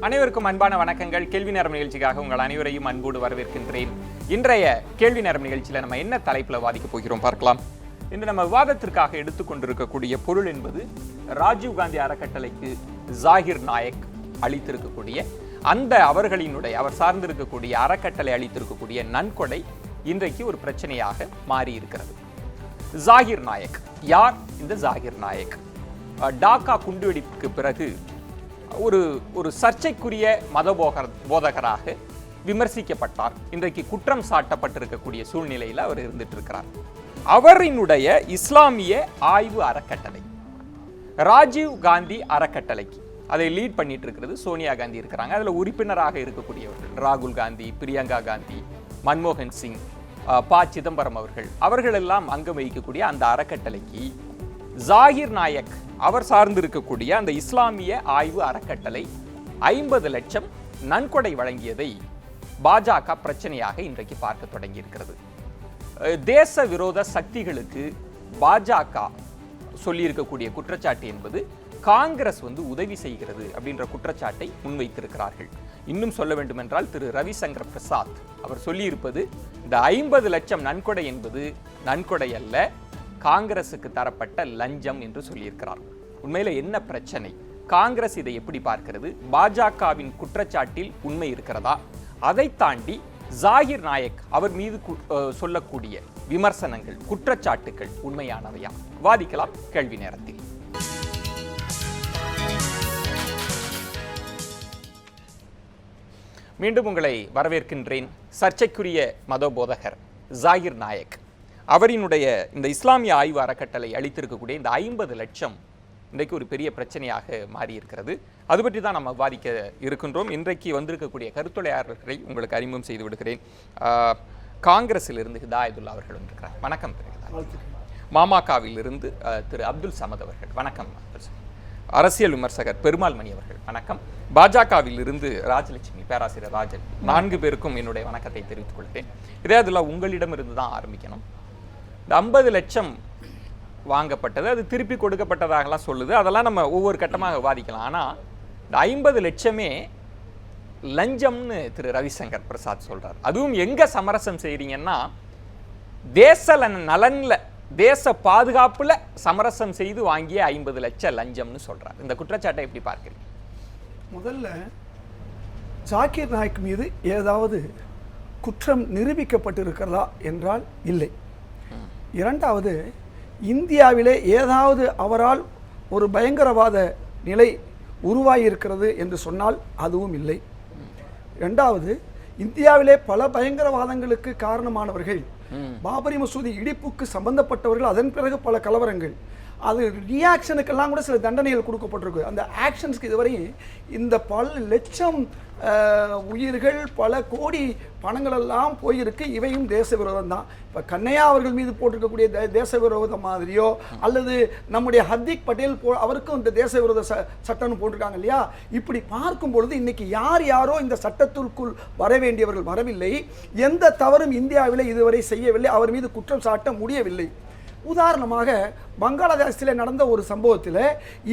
அனைவருக்கும் அன்பான வணக்கங்கள். கேள்வி நேரம் நிகழ்ச்சிக்காக உங்கள் அனைவரையும் அன்போடு வரவேற்கின்றேன். இன்றைய கேள்வி நேரம் நிகழ்ச்சியில் நம்ம என்ன தலைப்பில் வாதிக்க போகிறோம் பார்க்கலாம். இன்று நம்ம விவாதத்திற்காக எடுத்துக்கொண்டிருக்கக்கூடிய பொருள் என்பது ராஜீவ் காந்தி அறக்கட்டளைக்கு ஜாகிர் நாயக் அளித்திருக்கக்கூடிய அவர் சார்ந்திருக்கக்கூடிய அறக்கட்டளை அளித்திருக்கக்கூடிய நன்கொடை இன்றைக்கு ஒரு பிரச்சனையாக மாறி இருக்கிறது. ஜாகிர் நாயக் யார்? இந்த ஜாகிர் நாயக் டாக்கா குண்டுவெடிப்புக்கு பிறகு ஒரு சர்ச்சைக்குரிய போதகராக விமர்சிக்கப்பட்டார். இன்றைக்கு குற்றம் சாட்டப்பட்டிருக்கக்கூடிய சூழ்நிலையில் அவர் இருந்துட்டு இருக்கிறார். அவரினுடைய இஸ்லாமிய ஆய்வு அறக்கட்டளை ராஜீவ் காந்தி அறக்கட்டளைக்கு அதை லீட் பண்ணிட்டு இருக்கிறது சோனியா காந்தி இருக்கிறாங்க. அதில் உறுப்பினராக இருக்கக்கூடியவர்கள் ராகுல் காந்தி, பிரியங்கா காந்தி, மன்மோகன் சிங், ப. சிதம்பரம் அவர்கள் எல்லாம் அங்கம் வகிக்கக்கூடிய அந்த அறக்கட்டளைக்கு ஜாகிர் நாயக் அவர் சார்ந்திருக்கக்கூடிய அந்த இஸ்லாமிய ஆய்வு அறக்கட்டளை 50 லட்சம் நன்கொடை வழங்கியதை பாஜக பிரச்சனையாக இன்றைக்கு பார்க்க தொடங்கி இருக்கிறது. தேச விரோத சக்திகளுக்கு பாஜக சொல்லியிருக்கக்கூடிய குற்றச்சாட்டு என்பது காங்கிரஸ் உதவி செய்கிறது அப்படின்ற குற்றச்சாட்டை முன்வைத்திருக்கிறார்கள். இன்னும் சொல்ல வேண்டும் என்றால் திரு ரவிசங்கர் பிரசாத் அவர் சொல்லியிருப்பது இந்த 50 லட்சம் நன்கொடை என்பது நன்கொடை அல்ல, காங்கிரசுக்கு தரப்பட்ட லஞ்சம் என்று சொல்லியிருக்கிறார். உண்மையில என்ன பிரச்சனை? காங்கிரஸ் இதை எப்படி பார்க்கிறது? பாஜகவின் குற்றச்சாட்டில் உண்மை இருக்கிறதா? அதை தாண்டி ஜாகிர் நாயக் அவர் மீது சொல்லக்கூடிய விமர்சனங்கள், குற்றச்சாட்டுகள் உண்மையானவையா? வாதிக்கலாம் கேள்வி நேரத்தில். மீண்டும் உங்களை வரவேற்கின்றேன். சர்ச்சைக்குரிய மதபோதகர் ஜாகிர் நாயக் அவரினுடைய இந்த இஸ்லாமிய ஆய்வு அறக்கட்டளை அளித்திருக்கக்கூடிய இந்த 50 லட்சம் இன்றைக்கு ஒரு பெரிய பிரச்சனையாக மாறியிருக்கிறது. அது பற்றி தான் நம்ம விவாதிக்க இருக்கின்றோம். இன்றைக்கு வந்திருக்கக்கூடிய கருத்துரையாளர்களை உங்களுக்கு அறிமுகம் செய்து விடுகிறேன். காங்கிரஸிலிருந்து ஹிதாயத்துல்லா அவர்கள் வந்திருக்கிறார். வணக்கம். மாமகவிலிருந்து திரு அப்துல் சமத் அவர்கள். வணக்கம். அரசியல் விமர்சகர் பெருமாள் மணி அவர்கள். வணக்கம். பாஜகவில் இருந்து ராஜலட்சுமி, பேராசிரியர் ராஜன், 4 பேருக்கும் என்னுடைய வணக்கத்தை தெரிவித்துக் கொள்கிறேன். ஹிதாயத்துல்லா, உங்களிடம் இருந்து தான் ஆரம்பிக்கணும். இந்த 50 லட்சம் வாங்கப்பட்டது, அது திருப்பி கொடுக்கப்பட்டதாகலாம் சொல்லுது. அதெல்லாம் நம்ம ஒவ்வொரு கட்டமாக விவாதிக்கலாம். ஆனால் இந்த 50 லட்சமே லஞ்சம்னு திரு ரவிசங்கர் பிரசாத் சொல்றார். அதுவும் எங்க சமரசம் செய்றீங்கன்னா தேச நலன்ல, தேச பாதுகாப்புல சமரசம் செய்து வாங்கிய 50 லட்சம் லஞ்சம்னு சொல்றார். இந்த குற்றச்சாட்டை எப்படி பார்க்கிறீங்க? முதல்ல ஜாகிர் நாயக் மீது ஏதாவது குற்றம் நிரூபிக்கப்பட்டிருக்கிறதா என்றால் இல்லை. இரண்டாவது, இந்தியாவிலே ஏதாவது அவரால் ஒரு பயங்கரவாத நிலை உருவாகியிருக்கிறது என்று சொன்னால் அதுவும் இல்லை. இரண்டாவது, இந்தியாவிலே பல பயங்கரவாதங்களுக்கு காரணமானவர்கள், பாபரி மசூதி இடிப்புக்கு சம்பந்தப்பட்டவர்கள், அதன் பிறகு பல கலவரங்கள், அது ரியாக்ஷனுக்கெல்லாம் கூட சில தண்டனைகள் கொடுக்கப்பட்டிருக்கு. அந்த ஆக்ஷன்ஸ்க்கு இதுவரை இந்த பல லட்சம் உயிர்கள், பல கோடி பணங்களெல்லாம் போயிருக்கு. இவையும் தேச விரோதம் தான். இப்போ கண்ணையா அவர்கள் மீது போட்டிருக்கக்கூடிய தேச விரோதம் மாதிரியோ, அல்லது நம்முடைய ஹர்திக் பட்டேல் அவருக்கும் இந்த தேச விரோத சட்டம்னு போட்டிருக்காங்க இல்லையா? இப்படி பார்க்கும் பொழுது இன்னைக்கு யாரோ இந்த சட்டத்திற்குள் வர வேண்டியவர்கள் வரவில்லை. எந்த தவறும் இந்தியாவில் இதுவரை செய்யவில்லை. அவர் மீது குற்றம் சாட்ட முடியவில்லை. உதாரணமாக பங்களாதேஷில் நடந்த ஒரு சம்பவத்தில்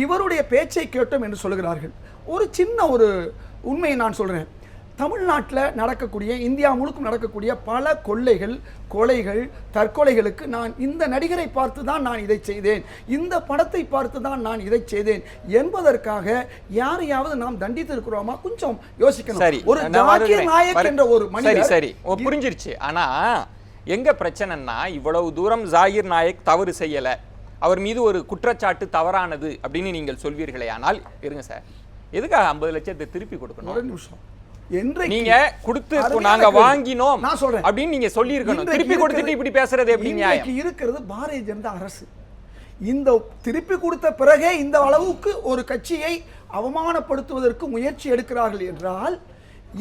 இவருடைய பேச்சை கேட்டோம் என்று சொல்கிறார்கள். ஒரு சின்ன ஒரு உண்மையை நான் சொல்கிறேன். தமிழ்நாட்டில் நடக்கக்கூடிய, இந்தியா முழுக்கும் நடக்கக்கூடிய பல கொள்ளைகள், கொலைகள், தற்கொலைகளுக்கு நான் இந்த நடிகரை பார்த்து தான் நான் இதை செய்தேன், இந்த படத்தை பார்த்து தான் நான் இதை செய்தேன் என்பதற்காக யாரையாவது நாம் தண்டித்து இருக்கிறோமா? கொஞ்சம் யோசிக்கணும். ஒரு ஜாகிர் நாயக் என்ற ஒரு மனிதர். சரி புரிஞ்சிருச்சு. ஆனா எங்க பிரச்சனைன்னா, இவ்வளவு தூரம் ஜாகிர் நாயக் தவறு செய்யல, அவர் மீது ஒரு குற்றச்சாட்டு தவறானது அப்படின்னு நீங்கள் சொல்வீர்களே, ஆனால் இருங்க சார், எதுக்காக 50 லட்சத்தை திருப்பி கொடுக்கணும்? ஒரு நிமிஷம். நீங்க கொடுத்து நாங்க வாங்கினோம் அப்படின்னு நீங்க சொல்லி இருக்கணும். திருப்பி கொடுத்துட்டு இப்படி பேசுறது எப்படி நியாயம்? இருக்கிறது பாரதிய ஜனதா அரசு. இந்த திருப்பி கொடுத்த பிறகே இந்த அளவுக்கு ஒரு கட்சியை அவமானப்படுத்துவதற்கு முயற்சி எடுக்கிறார்கள் என்றால்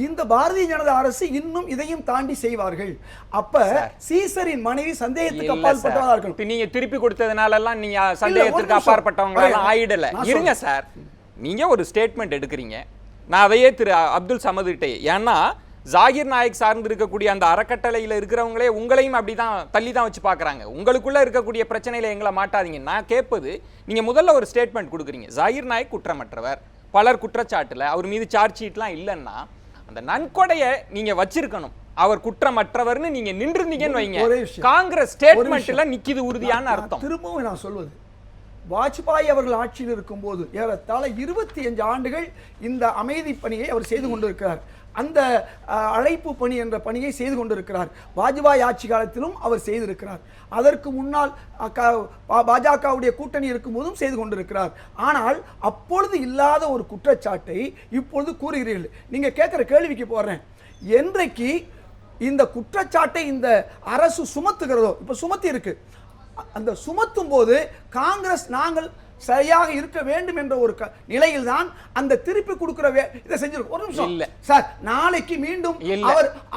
இந்த பாரதிய ஜனதா அரசு இன்னும் இதையும் தாண்டி செய்வார்கள். அப்ப சீசரின் மனைவி சந்தேகத்துக்கு அப்பாற்பட்டவர்களா இருக்கணும். நீங்க திருப்பி கொடுத்ததுனால எல்லாம் நீங்க சந்தேகத்துக்கு அப்பாற்பட்டவங்க எல்லாம் ஆயிடல. இருங்க சார், நீங்க ஒரு ஸ்டேட்மெண்ட் எடுக்கிறீங்க, நான் அதையே திரு அப்துல் சமதுட்டே, ஏன்னா ஜாகிர் நாயக் சார்ந்து இருக்கக்கூடிய அந்த அறக்கட்டளையில் இருக்கிறவங்களே உங்களையும் அப்படிதான் தள்ளி தான் வச்சு பார்க்குறாங்க. உங்களுக்குள்ள இருக்கக்கூடிய பிரச்சனையில எங்களை மாட்டாதீங்க. நான் கேட்பது, நீங்க முதல்ல ஒரு ஸ்டேட்மெண்ட் கொடுக்குறீங்க, ஜாகிர் நாயக் குற்றமற்றவர், பலர் குற்றச்சாட்டுல அவர் மீது சார்ஜ் ஷீட்லாம் இல்லைன்னா அந்த நன்கொடையை நீங்க வச்சிருக்கணும். அவர் குற்றமற்றவர்னு நீங்க நின்றுந்தீங்கன்னு வைங்க, காங்கிரஸ் ஸ்டேட்மெண்ட்ல நிக்கிது உறுதியான அர்த்தம். திரும்பவும் நான் சொல்வது, வாஜ்பாய் அவர்கள் ஆட்சியில் இருக்கும்போது ஏறத்தாழ 25 ஆண்டுகள் இந்த அமைதி பணியை அவர் செய்து கொண்டிருக்கிறார். அந்த அழைப்பு பணி என்ற பணியை செய்து கொண்டிருக்கிறார். வாஜ்பாய் ஆட்சி காலத்திலும் அவர் செய்திருக்கிறார். அதற்கு முன்னால் பாஜகவுடைய கூட்டணி இருக்கும்போதும் செய்து கொண்டிருக்கிறார். ஆனால் அப்பொழுது இல்லாத ஒரு குற்றச்சாட்டை இப்பொழுது கூறுகிறீர்கள். நீங்க கேட்கிற கேள்விக்கு போறேன், என்றைக்கு இந்த குற்றச்சாட்டை இந்த அரசு சுமத்துகிறதோ, இப்ப சுமத்தி இருக்கு, அந்த சுமத்தும் போது காங்கிரஸ் நாங்கள் சரியாக இருக்க வேண்டும் என்ற ஒரு நிலையில் தான் அந்த திருப்பி கொடுக்கிற இதை செஞ்சிருக்கோம். ஒரு நிமிஷம் இல்ல சார், நாளைக்கு மீண்டும்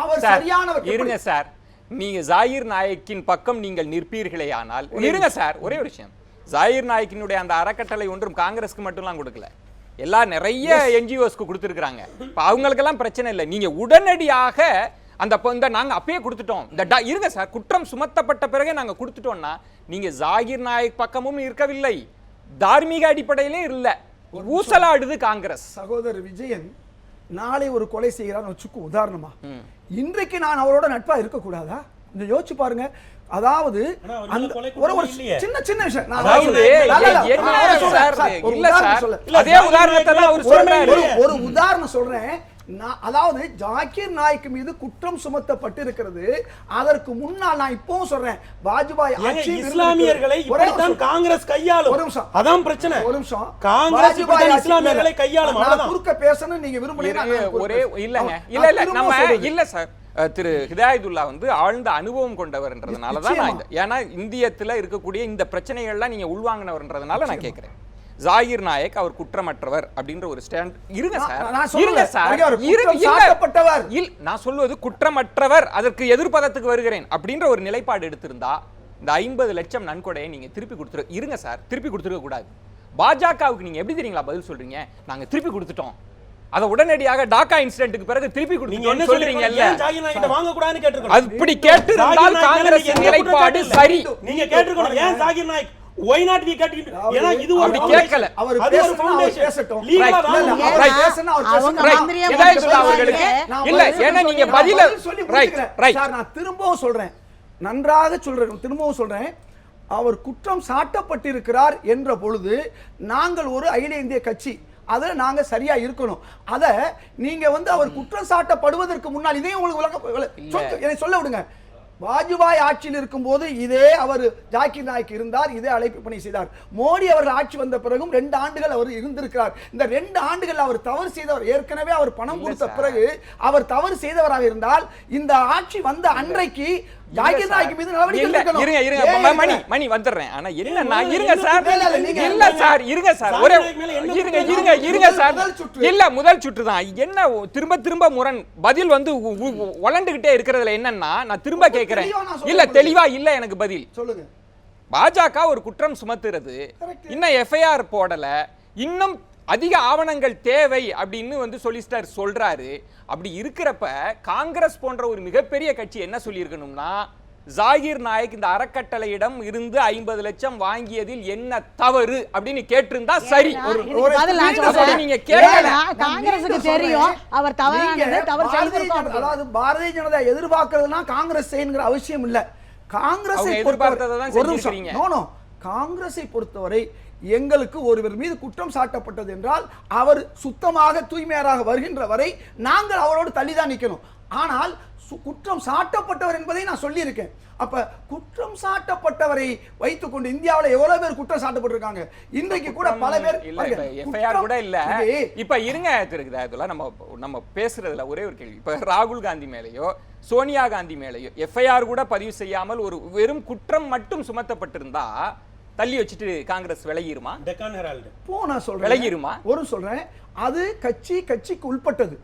அவர் சரியானவர் இருங்க சார். நீங்க ஜாகிர் நாயக்கின் பக்கம் நீங்கள் நிற்பீர்களே ஆனால் இருங்க சார், ஒரே ஒரு விஷயம், ஜாகிர் நாயக்கினுடைய அந்த அறக்கட்டளை ஒன்றும் காங்கிரஸ்க்கு மட்டும்லாம் கொடுக்கல, நிறைய என்ஜிஓஸ்க்கு கொடுத்துருக்காங்க. அவங்களுக்கெல்லாம் பிரச்சனை இல்லை. நீங்க உடனடியாக அந்த நாங்க அப்பயே கொடுத்துட்டோம், இருங்க சார், குற்றம் சுமத்தப்பட்ட பிறகு நாங்க கொடுத்துட்டோம்னா நீங்க ஜாகிர் நாயக் பக்கமும் இருக்கவில்லை, தார்மீக அடிப்படையிலே இல்ல, ஊசலாடுது காங்கிரஸ். சகோதரர் விஜயன் நாளை ஒரு கொலை செய்கிறான்னு வச்சுக்கோ உதாரணமா, இன்றைக்கு நான் அவரோட நட்பா இருக்க கூடாதா? கொஞ்சம் யோசிச்சு பாருங்க. அதாவது ஒரு சின்ன சின்ன விஷயம், ஒரு உதாரணம் சொல்றேன். அதாவது ஜாகிர் நாயக் மீது குற்றம் சுமத்தப்பட்டிருக்கிறது. அதற்கு முன்னால் நான் இப்பவும் சொல்றேன், வாஜ்பாய் ஆட்சி இஸ்லாமியர்களை இப்படித்தான் காங்கிரஸ் கையாளும். ஒரு நிமிஷம், அதான் பிரச்சனை. ஒரு நிமிஷம், காங்கிரஸ் இப்படித்தான் இஸ்லாமியர்களை கையாளும். நான் குறுக்க பேசணும் நீங்க விரும்புறீங்க. ஒரே இல்லங்க, இல்ல நம்ம இல்ல சார், திரு ஹிதாயத்துல்லா ஆழ்ந்த அனுபவம் கொண்டவர்ன்றதுனால தான் நான் ஏன்னா இந்தியத்துல இருக்கக்கூடிய இந்த பிரச்சனைகள்லாம் நீங்க உள்வாங்கினவர்ன்றதுனால நான் கேட்கிறேன். ஜாகிர் நாயக் அவர் குற்றமற்றவர் அப்படின்ற ஒரு ஸ்டாண்ட். இருங்க சார், இருங்க சார், நான் சொல்வது குற்றமற்றவர், அதற்கு எதிர்ப்பதத்துக்கு வருகிறேன் அப்படின்ற ஒரு நிலைப்பாடு எடுத்திருந்தா இந்த 50 லட்சம் நன்கொடையை நீங்க திருப்பி கொடுத்துரு. இருங்க சார், திருப்பி கொடுத்துருக்க கூடாது. பாஜகவுக்கு நீங்க எப்படி தெரியுங்களா பதில் சொல்றீங்க? நாங்க திருப்பி கொடுத்துட்டோம், அத உடனடியாக டாக்கா இன்சிடென்ட்க்கு பிறகு திருப்பி கொடுத்தீங்கன்னு சொல்றீங்கல்ல, வாங்க கூடாதுன்னு கேட்டிருக்கணும். அப்படி கேட்டிருந்தால் காங்கிரஸ் நிலைப்பாடு சரி. நீங்க கேட்டிருக்கணும், ஏன் Zakir Naik why not we get it? ஏனா இது ஒரு கேட்கல, அவர் பேசட்டும், லீகலா அவங்க மந்திரியா அவர்களுக்கு இல்ல, ஏனா நீங்க பதில ரைட் சார், நான் திரும்பவும் சொல்றேன், நன்றாக சொல்றேன், திரும்பவும் சொல்றேன், அவர் குற்றம் சாட்டப்பட்டிருக்கிறார் என்ற பொழுது நாங்கள் ஒரு அகில இந்திய கட்சி, அதில் நாங்க சரியா இருக்கணும். அத நீங்க அவர் குற்றம் சாட்டப்படுவதற்கு முன்னால் இதையும் உங்களுக்கு சொல்ல விடுங்க. வாஜ்பாய் ஆட்சியில் இருக்கும் போது இதே அவர் ஜாகிர் நாயக் இருந்தார், இதே அழைப்பு பணி செய்தார். மோடி அவர்கள் ஆட்சி வந்த பிறகும் 2 ஆண்டுகள் அவர் இருந்திருக்கிறார். இந்த 2 ஆண்டுகள் அவர் தவறு செய்தவர், ஏற்கனவே அவர் பணம் கொடுத்த பிறகு அவர் தவறு செய்தவராக இருந்தால் இந்த ஆட்சி வந்த அன்றைக்கு ஜாகிர் நாயக் மீது நடவடிக்கை எடுக்கணும். இருங்க மணி வந்துறேன். ஆனா என்னன்னா இருங்க சார், இல்ல சார், இருங்க சார், ஒரே இருங்க சார், இல்ல முதல் சுற்று தான் என்ன திரும்ப திரும்ப முரண் பதில் வளண்டுகிட்டே இருக்கிறதுல என்னன்னா நான் திரும்ப கேட்கிறேன், இல்ல தெளிவா இல்ல எனக்கு பதில் சொல்லுங்க. பாஜக ஒரு குற்றம் சுமத்துறது, இன்னும் எஃப்ஐஆர் போடல, இன்னும் அதிக ஆவணங்கள் தேவை அப்படின்னு சொலிசிட்டர் சொல்றாரு. அப்படி இருக்கிறப்ப காங்கிரஸ் போன்ற ஒரு மிகப்பெரிய கட்சி என்ன சொல்லியிருக்கணும்னா, ஜாகிர் நாயக் இந்த அறக்கட்டளையிடம் இருந்து 50 லட்சம் வாங்கியதில் என்ன தவறு அப்படின்னு கேட்டிருந்தா சரி. நீங்க கேட்கல, காங்கிரஸுக்கு தெரியும் அவர் தவறானது, தவறு செய்திருக்காங்க. அதாவது பாரதிய ஜனதா எதிர்பார்க்கிறதுனா காங்கிரஸ் செய்யணுங்கிற அவசியம் இல்ல. காங்கிரஸை பொறுத்தவரை எங்களுக்கு ஒருவர் மீது குற்றம் சாட்டப்பட்டது என்றால் அவர் சுத்தமாக தூய்மையாக வருகின்ற வரை நாங்கள் அவரோடு தள்ளிதான் நிற்கணும். ஆனால் குற்றம் சாட்டப்பட்டவர் என்பதை நான் சொல்லியிருக்கேன். அப்ப குற்றம் சாட்டப்பட்டவரை வைத்துக் கொண்டு இந்தியாவில் எவ்வளவு பேர் குற்றம் சாட்டப்பட்டிருக்காங்க. இன்றைக்கு கூட பல பேர் எஃப்ஐஆர் கூட இல்ல. இப்ப இருங்க திருக்குதா, நம்ம பேசுறதுல ஒரே ஒரு கேள்வி, இப்ப ராகுல் காந்தி மேலேயோ சோனியா காந்தி மேலேயோ எஃப்ஐஆர் கூட பதிவு செய்யாமல் ஒரு வெறும் குற்றம் மட்டும் சுமத்தப்பட்டிருந்தா தள்ளி வச்சுட்டு காங்கிரஸ் விலகிருமா? நான் சொல்றேன் விலகிருமா? சொல்றேன், அது கட்சிக்கு உட்பட்டது.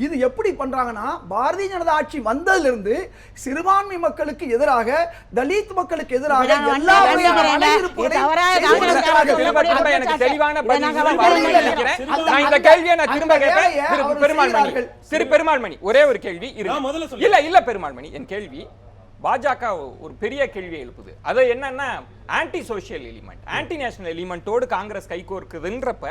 இது எப்படி பண்றாங்கன்னா, பாரதிய ஜனதா ஆட்சி வந்ததிலிருந்து சிறுபான்மை மக்களுக்கு எதிராக, தலித் மக்களுக்கு எதிராக எல்லா தெளிவான பெருமாள்மணி ஒரே ஒரு கேள்வி இல்ல பெருமாள்மணி, என் கேள்வி பாஜக ஒரு பெரிய கேள்வியை எழுப்புது. அது என்னன்னா anti social element, anti national எலிமெண்டோடு காங்கிரஸ் கைகோர்க்குதுன்றப்ப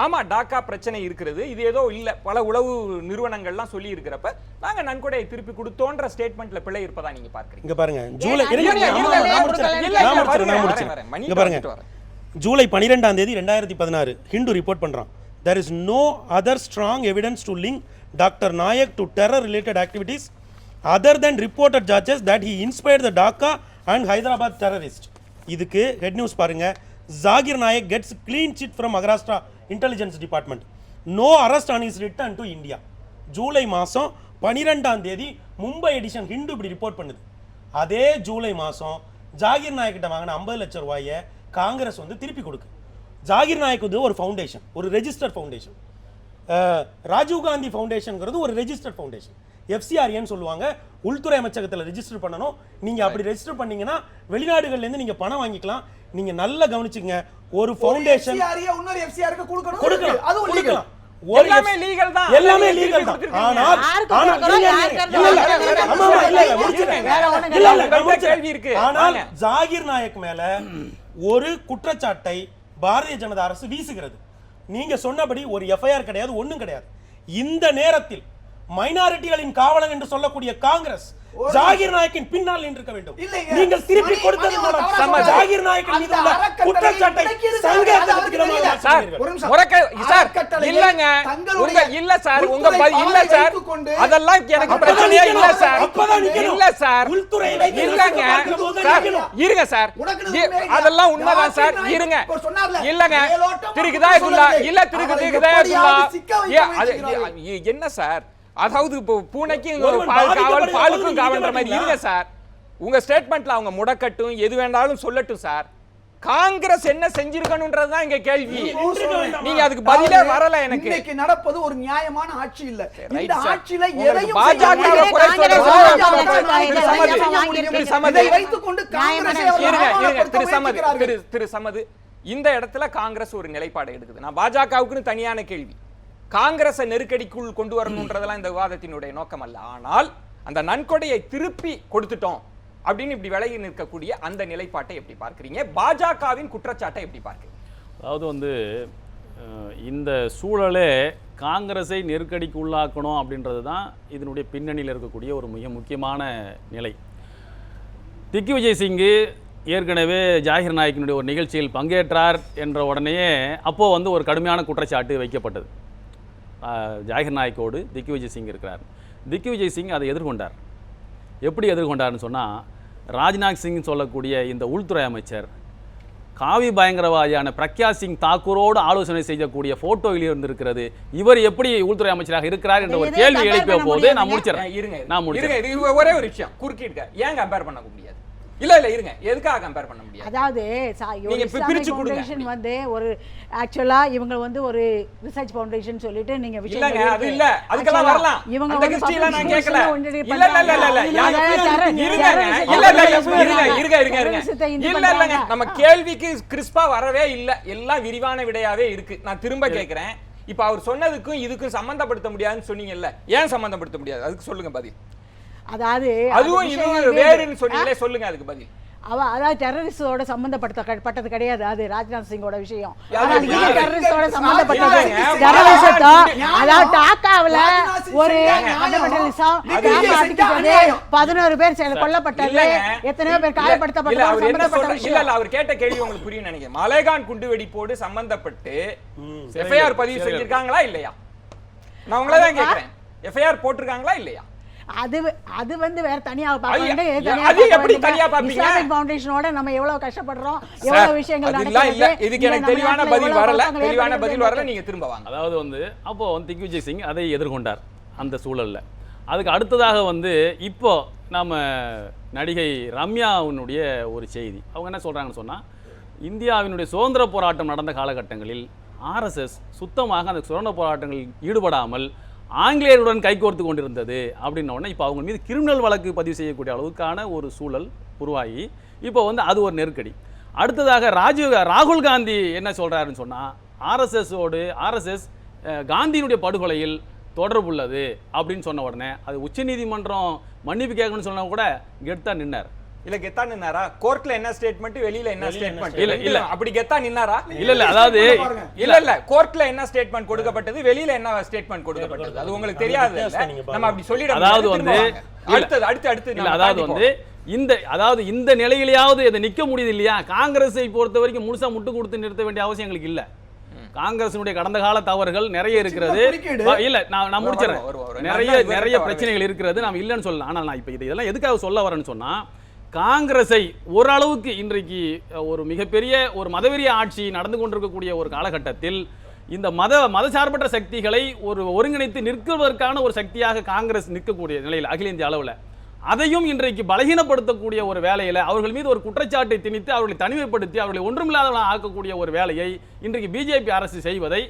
ஆமா டாக்கா பிரச்சனை இருக்கிறது, இது ஏதோ இல்ல பல உளவு நிறுவனங்கள்லாம் சொல்லி இருக்கிறப்ப நாங்க நன்கொடையை திருப்பி கொடுத்தோன்ற ஸ்டேட்மெண்ட்ல பிழை இருப்பதா நீங்க பார்க்கறீங்க? இங்க பாருங்க ஜூலை ஜூலை 12ஆம் தேதி 2016 ஹிந்து ரிப்போர்ட் பண்றான். there is no other strong evidence to link Dr. Nayak to terror related activities other than reported charges that he inspired the Dhaka and Hyderabad terrorists. இதுக்கு ஹெட் நியூஸ் பாருங்க. Zakir Naik gets clean sheet from Maharashtra Intelligence Department. No arrest on his return to India. July மாதம் 12ஆம் தேதி Mumbai edition Hindu இப்படி report பண்ணுது. அதே ஜூலை மாதம் ஜாகிர் நாயக் கிட்ட வாங்கின 50 லட்சம் ரூபாயை காங்கிரஸ் வந்து திருப்பி கொடுக்கு. ஜாகிர் நாயக் வந்து ஒரு ஃபவுண்டேஷன், ஒரு ரெஜிஸ்டர்ட் ஃபவுண்டேஷன். ராஜீவ் காந்தி ஃபவுண்டேஷன்ங்கிறது ஒரு ரெஜிஸ்டர்ட் ஃபவுண்டேஷன். FCRN சொல்லுவாங்க, உள்துறை அமைச்சகத்தில் ரெஜிஸ்டர் பண்ணணும். நீங்கள் அப்படி ரெஜிஸ்டர் பண்ணீங்கன்னா வெளிநாடுகள்லேருந்து நீங்கள் பணம் வாங்கிக்கலாம். நீங்கள் நல்லா கவனிச்சுங்க, ஒரு ஃபவுண்டேஷன் கொடுக்கலாம், அது கொடுக்கலாம். எல்லாமே லீகல் தான், எல்லாமே லீகல் தான். ஆனால் ஜாகிர் நாயக் மேல ஒரு குற்றச்சாட்டை பாரதிய ஜனதா அரசு வீசுகிறது. நீங்க சொன்னபடி ஒரு எஃப்ஐஆர் கிடையாது, ஒண்ணும் கிடையாது. இந்த நேரத்தில் மைனாரிட்டிகளின் காவலன் என்று சொல்லக்கூடிய காங்கிரஸ் ஜாகிர் நாயக்கின் பின்னால் நின்றிருக்க வேண்டும். நீங்கள் திருப்பி கொடுத்தது மூலம் ஜாகிர் நாயக்கின் மீது உள்ள குற்றச்சாட்டை இல்லங்க உங்க இல்ல சார், உங்க இல்ல சார், அதெல்லாம் எனக்கு பிரச்சனையே இல்ல சார். இல்ல சார், இல்லங்க சார், இருங்க சார், அதெல்லாம் உண்மைதான் சார். இருங்க, இல்லங்க திருக்குதா இல்ல திருக்குதா என்ன சார்? அதாவது பூனைக்கு பாலுக்கும் காவல்ன்ற மாதிரி இருங்க சார். உங்க ஸ்டேட்மெண்ட்ல அவங்க முடக்கட்டும், எது வேண்டாலும் சொல்லட்டும் சார். காங்கிரஸ் என்ன செஞ்சிருக்கணும்ன்றதுதான் இங்க கேள்வி. நீங்க அதுக்கு பதிலே வரல. எனக்கு இன்னைக்கு நடப்பது ஒரு நியாயமான ஆட்சி இல்ல. இந்த ஆட்சியில எதையும் திரு சமது, இந்த இடத்துல காங்கிரஸ் ஒரு நிலைப்பாடு எடுக்குது. நான் பாஜகவுக்குன்னு தனியான கேள்வி. காங்கிரஸை நெருக்கடிக்குள் கொண்டு வரணும்ன்றதெல்லாம் இந்த விவாதத்தினுடைய நோக்கம் அல்ல. ஆனால் அந்த நன்கொடையை திருப்பி கொடுத்துட்டோம் அப்படின்னு இப்படி விலகி நிற்கக்கூடிய அந்த நிலைப்பாட்டை எப்படி பார்க்கிறீங்க? பாஜகவின் குற்றச்சாட்டை எப்படி பார்க்கிறீங்க? அதாவது வந்து இந்த சூழலே காங்கிரஸை நெருக்கடிக்கு உள்ளாக்கணும் அப்படின்றது தான் இதனுடைய பின்னணியில் இருக்கக்கூடிய ஒரு மிக முக்கியமான நிலை. திக்விஜய் சிங்கு ஏற்கனவே ஜாகிர் நாயக்கினுடைய ஒரு நிகழ்ச்சியில் பங்கேற்றார் என்ற உடனேயே அப்போது வந்து ஒரு கடுமையான குற்றச்சாட்டு வைக்கப்பட்டது. ஜாகிர் நாயக்கோடு திக்விஜய் சிங் இருக்கிறார். திக்விஜய் சிங் அதை எதிர்கொண்டார். எப்படி எதிர்கொண்டார்னு சொன்னால், ராஜ்நாத் சிங் சொல்லக்கூடிய இந்த உள்துறை அமைச்சர் காவி பயங்கரவாதியான பிரக்யா சிங் தாக்கூரோடு ஆலோசனை செய்யக்கூடிய போட்டோவில் இருந்திருக்கிறது. இவர் எப்படி உள்துறை அமைச்சராக இருக்கிறார் என்ற ஒரு கேள்வி எழுப்பிய போது நான் முடிச்சிடறேன். ஒரே ஒரு விஷயம் குறுக்கிட்டு ஏன் கம்பேர் பண்ண முடியாது? இல்ல இல்ல இருங்க, எதுக்காக கம்பேர் பண்ண முடியாது? அதாவது ஃபவுண்டேஷன் வந்து ஒரு ஆக்சுவலா இவங்க வந்து ஒரு ரிசர்ச் ஃபவுண்டேஷன் சொல்லிட்டு நீங்க இல்லங்க அது இல்ல, அதுக்கெல்லாம் வரலாம். இவங்க அந்த கிறிஸ்டியனா நான் கேக்கல. இல்ல இல்ல இல்ல இல்ல இல்ல இல்லங்க, நம்ம கேள்விக்கு கிறிஸ்பா வரவே இல்ல. எல்லாம் விரிவான விடையாவே இருக்கு. நான் திரும்ப கேக்குறேன். இப்ப அவர் சொன்னதுக்கும் இதுக்கும் சம்பந்தப்படுத்த முடியாதுன்னு சொன்னீங்கல்ல, ஏன் சம்பந்தப்படுத்த முடியாது? அதுக்கு சொல்லுங்க பதில். அதாவது அதுவும் இது வேறுன்னு சொன்னீங்களே, சொல்லுங்க அதுக்கு பதில். அதாவது டெரரிஸ்டோட சம்பந்தப்பட்டது கிடையாது. அது ராஜ்நாத் சிங்கோட விஷயம். டெரரிஸ்டோட சம்பந்தப்பட்டது. அதாவது டாக்காவில் ஒரு 11 பேர் கொல்லப்பட்டது, எத்தனையோ பேர் காயப்படுத்தப்பட்டது. இல்ல அவர் கேட்ட கேள்வி உங்களுக்கு புரியும் நினைக்கிறேன். மலைகான் குண்டு வெடிப்போடு சம்பந்தப்பட்டு எஃப்ஐஆர் பதிவு செஞ்சிருக்காங்களா இல்லையா? நான் உங்களை தான் கேட்கிறேன். எஃப்ஐஆர் போட்டிருக்காங்களா இல்லையா? அது வந்து வேற தனியா பாப்பீங்க. இஸ்லாமிக் ஃபவுண்டேஷனோட நம்ம எவ்வளவு கஷ்டப்படுறோம், எவ்வளவு விஷயங்கள் நடக்குது. இதுக்கு எனக்கு தெளிவான பதில் வரல. நீங்க திரும்ப வாங்க. அதாவது வந்து அப்போ வந்து திக்விஜய் சிங் அதை எதிர்கொண்டார் அந்த சூழல்ல. அதுக்கு அடுத்ததாக வந்து இப்போ நம்ம நடிகை ரம்யாவினுடைய ஒரு செய்தி. அவங்க என்ன சொல்றாங்கன்னு சொன்னா, இந்தியாவினுடைய சுதந்திர போராட்டம் நடந்த காலகட்டங்களில் RSS சுத்தமாக அந்த சுதந்திர போராட்டங்களில் ஈடுபடாமல் ஆங்கிலேயருடன் கைகோர்த்து கொண்டிருந்தது அப்படின்ன உடனே இப்போ அவங்க மீது கிரிமினல் வழக்கு பதிவு செய்யக்கூடிய அளவுக்கான ஒரு சூழல் உருவாகி இப்போ வந்து அது ஒரு நெருக்கடி. அடுத்ததாக ராகுல் காந்தி என்ன சொல்கிறாருன்னு சொன்னால், RSS காந்தியினுடைய படுகொலையில் தொடர்புள்ளது அப்படின்னு சொன்ன உடனே அது உச்சநீதிமன்றம் மன்னிப்பு கேட்கணும்னு சொன்னால் கூட கெத்தாக நின்னார். இல்ல கெத்தா நின்னாரா? கோர்ட்ல என்ன ஸ்டேட்மெண்ட், வெளியில என்ன ஸ்டேட்மெண்ட்? இல்ல அப்படி கெத்தா நின்னாரா? இல்ல அதாவது இல்ல கோர்ட்ல என்ன ஸ்டேட்மெண்ட் கொடுக்கப்பட்டது, வெளியில என்ன ஸ்டேட்மெண்ட் கொடுக்கப்பட்டது, அது உங்களுக்கு தெரியாது. நம்ம அப்படி சொல்லிட அதாவது வந்து அடுத்து இல்ல அதாவது வந்து இந்த நிலையிலேயாவது இதை நிக்க முடியுது இல்லையா? காங்கிரஸை பொறுத்த வரைக்கும் முழுசா முட்டு கொடுத்து நிறுத்த வேண்டிய அவசியம் எங்களுக்கு இல்ல. காங்கிரசினுடைய கடந்த கால தவறுகள் நிறைய இருக்கிறது. இல்ல நான் முடிச்சிடறேன். நிறைய பிரச்சனைகள் இருக்கிறது, நாம் இல்லைன்னு சொல்லலாம். ஆனால் நான் இப்ப இதெல்லாம் எதுக்காக சொல்ல வரேன்னு சொன்னா, காங்கிரஸை ஓரளவுக்கு இன்றைக்கு ஒரு மிகப்பெரிய ஒரு மதவெறிய ஆட்சி நடந்து கொண்டிருக்கக்கூடிய ஒரு காலகட்டத்தில் இந்த மதசார்பற்ற சக்திகளை ஒருங்கிணைத்து நிற்குவதற்கான ஒரு சக்தியாக காங்கிரஸ் நிற்கக்கூடிய நிலையில் அகில இந்திய அளவில் அதையும் இன்றைக்கு பலகீனப்படுத்தக்கூடிய ஒரு வேலையில அவர்கள் மீது ஒரு குற்றச்சாட்டை திணித்து அவர்களை தனிமைப்படுத்தி அவர்களை ஒன்றுமில்லாதவர்களாக ஆக்கக்கூடிய ஒரு வேலையை இன்றைக்கு பிஜேபி அரசு செய்வதை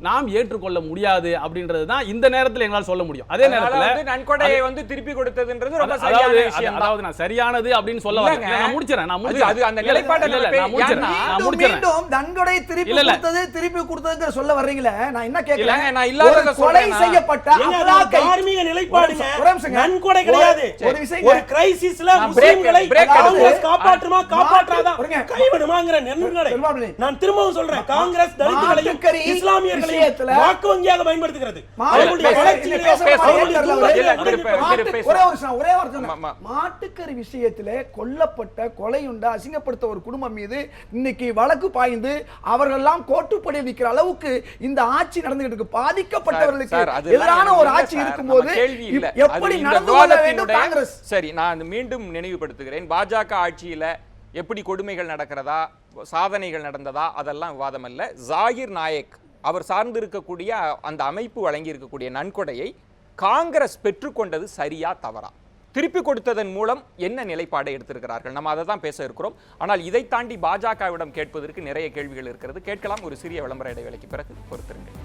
நாம் ஏற்றுக்கொள்ள முடியாது அப்படின்றது தான் இந்த நேரத்தில் எங்களால் சொல்ல முடியும். அதே நேரத்தில் நன்கொடையை வந்து திருப்பி கொடுத்ததுன்றது ரொம்ப சரியான விஷயம். அதாவது நான் சரியானது அப்படின்னு சொல்ல வரேன். நான் முடிச்சறேன். அது அந்த நிலைப்பாட்டை நான் முடிச்சறேன். நன்கொடை திருப்பி கொடுத்ததுங்க சொல்ல வர்றீங்களே, நான் என்ன கேக்குறேன், நான் இல்லாதத கொலை செய்யப்பட்ட அல்லாஹ்வை தார்மீக நிலைப்பாடுங்க. நன்கொடை கிடையாது. ஒரு விஷயம், ஒரு கிரைசிஸ்ல முஸ்லிம்களை காங்கிரஸ் காப்பாற்றுமா காப்பாற்றாதா கைவிடுமாங்கற நன்கொடை. நான் திரும்பவும் சொல்றேன், காங்கிரஸ் தலித்துகளையும் இஸ்லாமியர்களையும் வாக்கு வங்கியாக பயன்படுத்துகிறது. மாட்டுக்கறி விஷயத்திலே கொல்லப்பட்ட கொலையுண்ட அசிங்கப்படுத்த ஒரு குடும்பம் மீது இன்னைக்கு வழக்கு பாய்ந்து அவர்கள் எல்லாம் கோட்டுப்படி நிற்கிற அளவுக்கு இந்த ஆட்சி நடந்துகிட்டு இருக்கு. பாதிக்கப்பட்டவர்களுக்கு எதிரான ஒரு ஆட்சி இருக்கும்போது எப்படி நடந்து கொள்ள வேண்டும் காங்கிரஸ்? சரி, நான் மீண்டும் நினைவுபடுத்துகிறேன். பாஜக ஆட்சியில எப்படி கொடுமைகள் நடக்கிறதா, சாதனைகள் நடந்ததா, அதெல்லாம் விவாதம் அல்ல. ஜாகிர் நாயக் அவர் சார்ந்து இருக்கக்கூடிய அந்த அமைப்பு வழங்கி இருக்கக்கூடிய நன்கொடையை காங்கிரஸ் பெற்றுக்கொண்டது சரியா தவறா, திருப்பி கொடுத்ததன் மூலம் என்ன நிலைப்பாடை எடுத்திருக்கிறார்கள், நம்ம அதை தான் பேச இருக்கிறோம். ஆனால் இதை தாண்டி பாஜகவிடம் கேட்பதற்கு நிறைய கேள்விகள் இருக்கிறது. கேட்கலாம். ஒரு சிறிய விளம்பர இடைவேளைக்கு பிறகு பொறுத்திருங்கள்.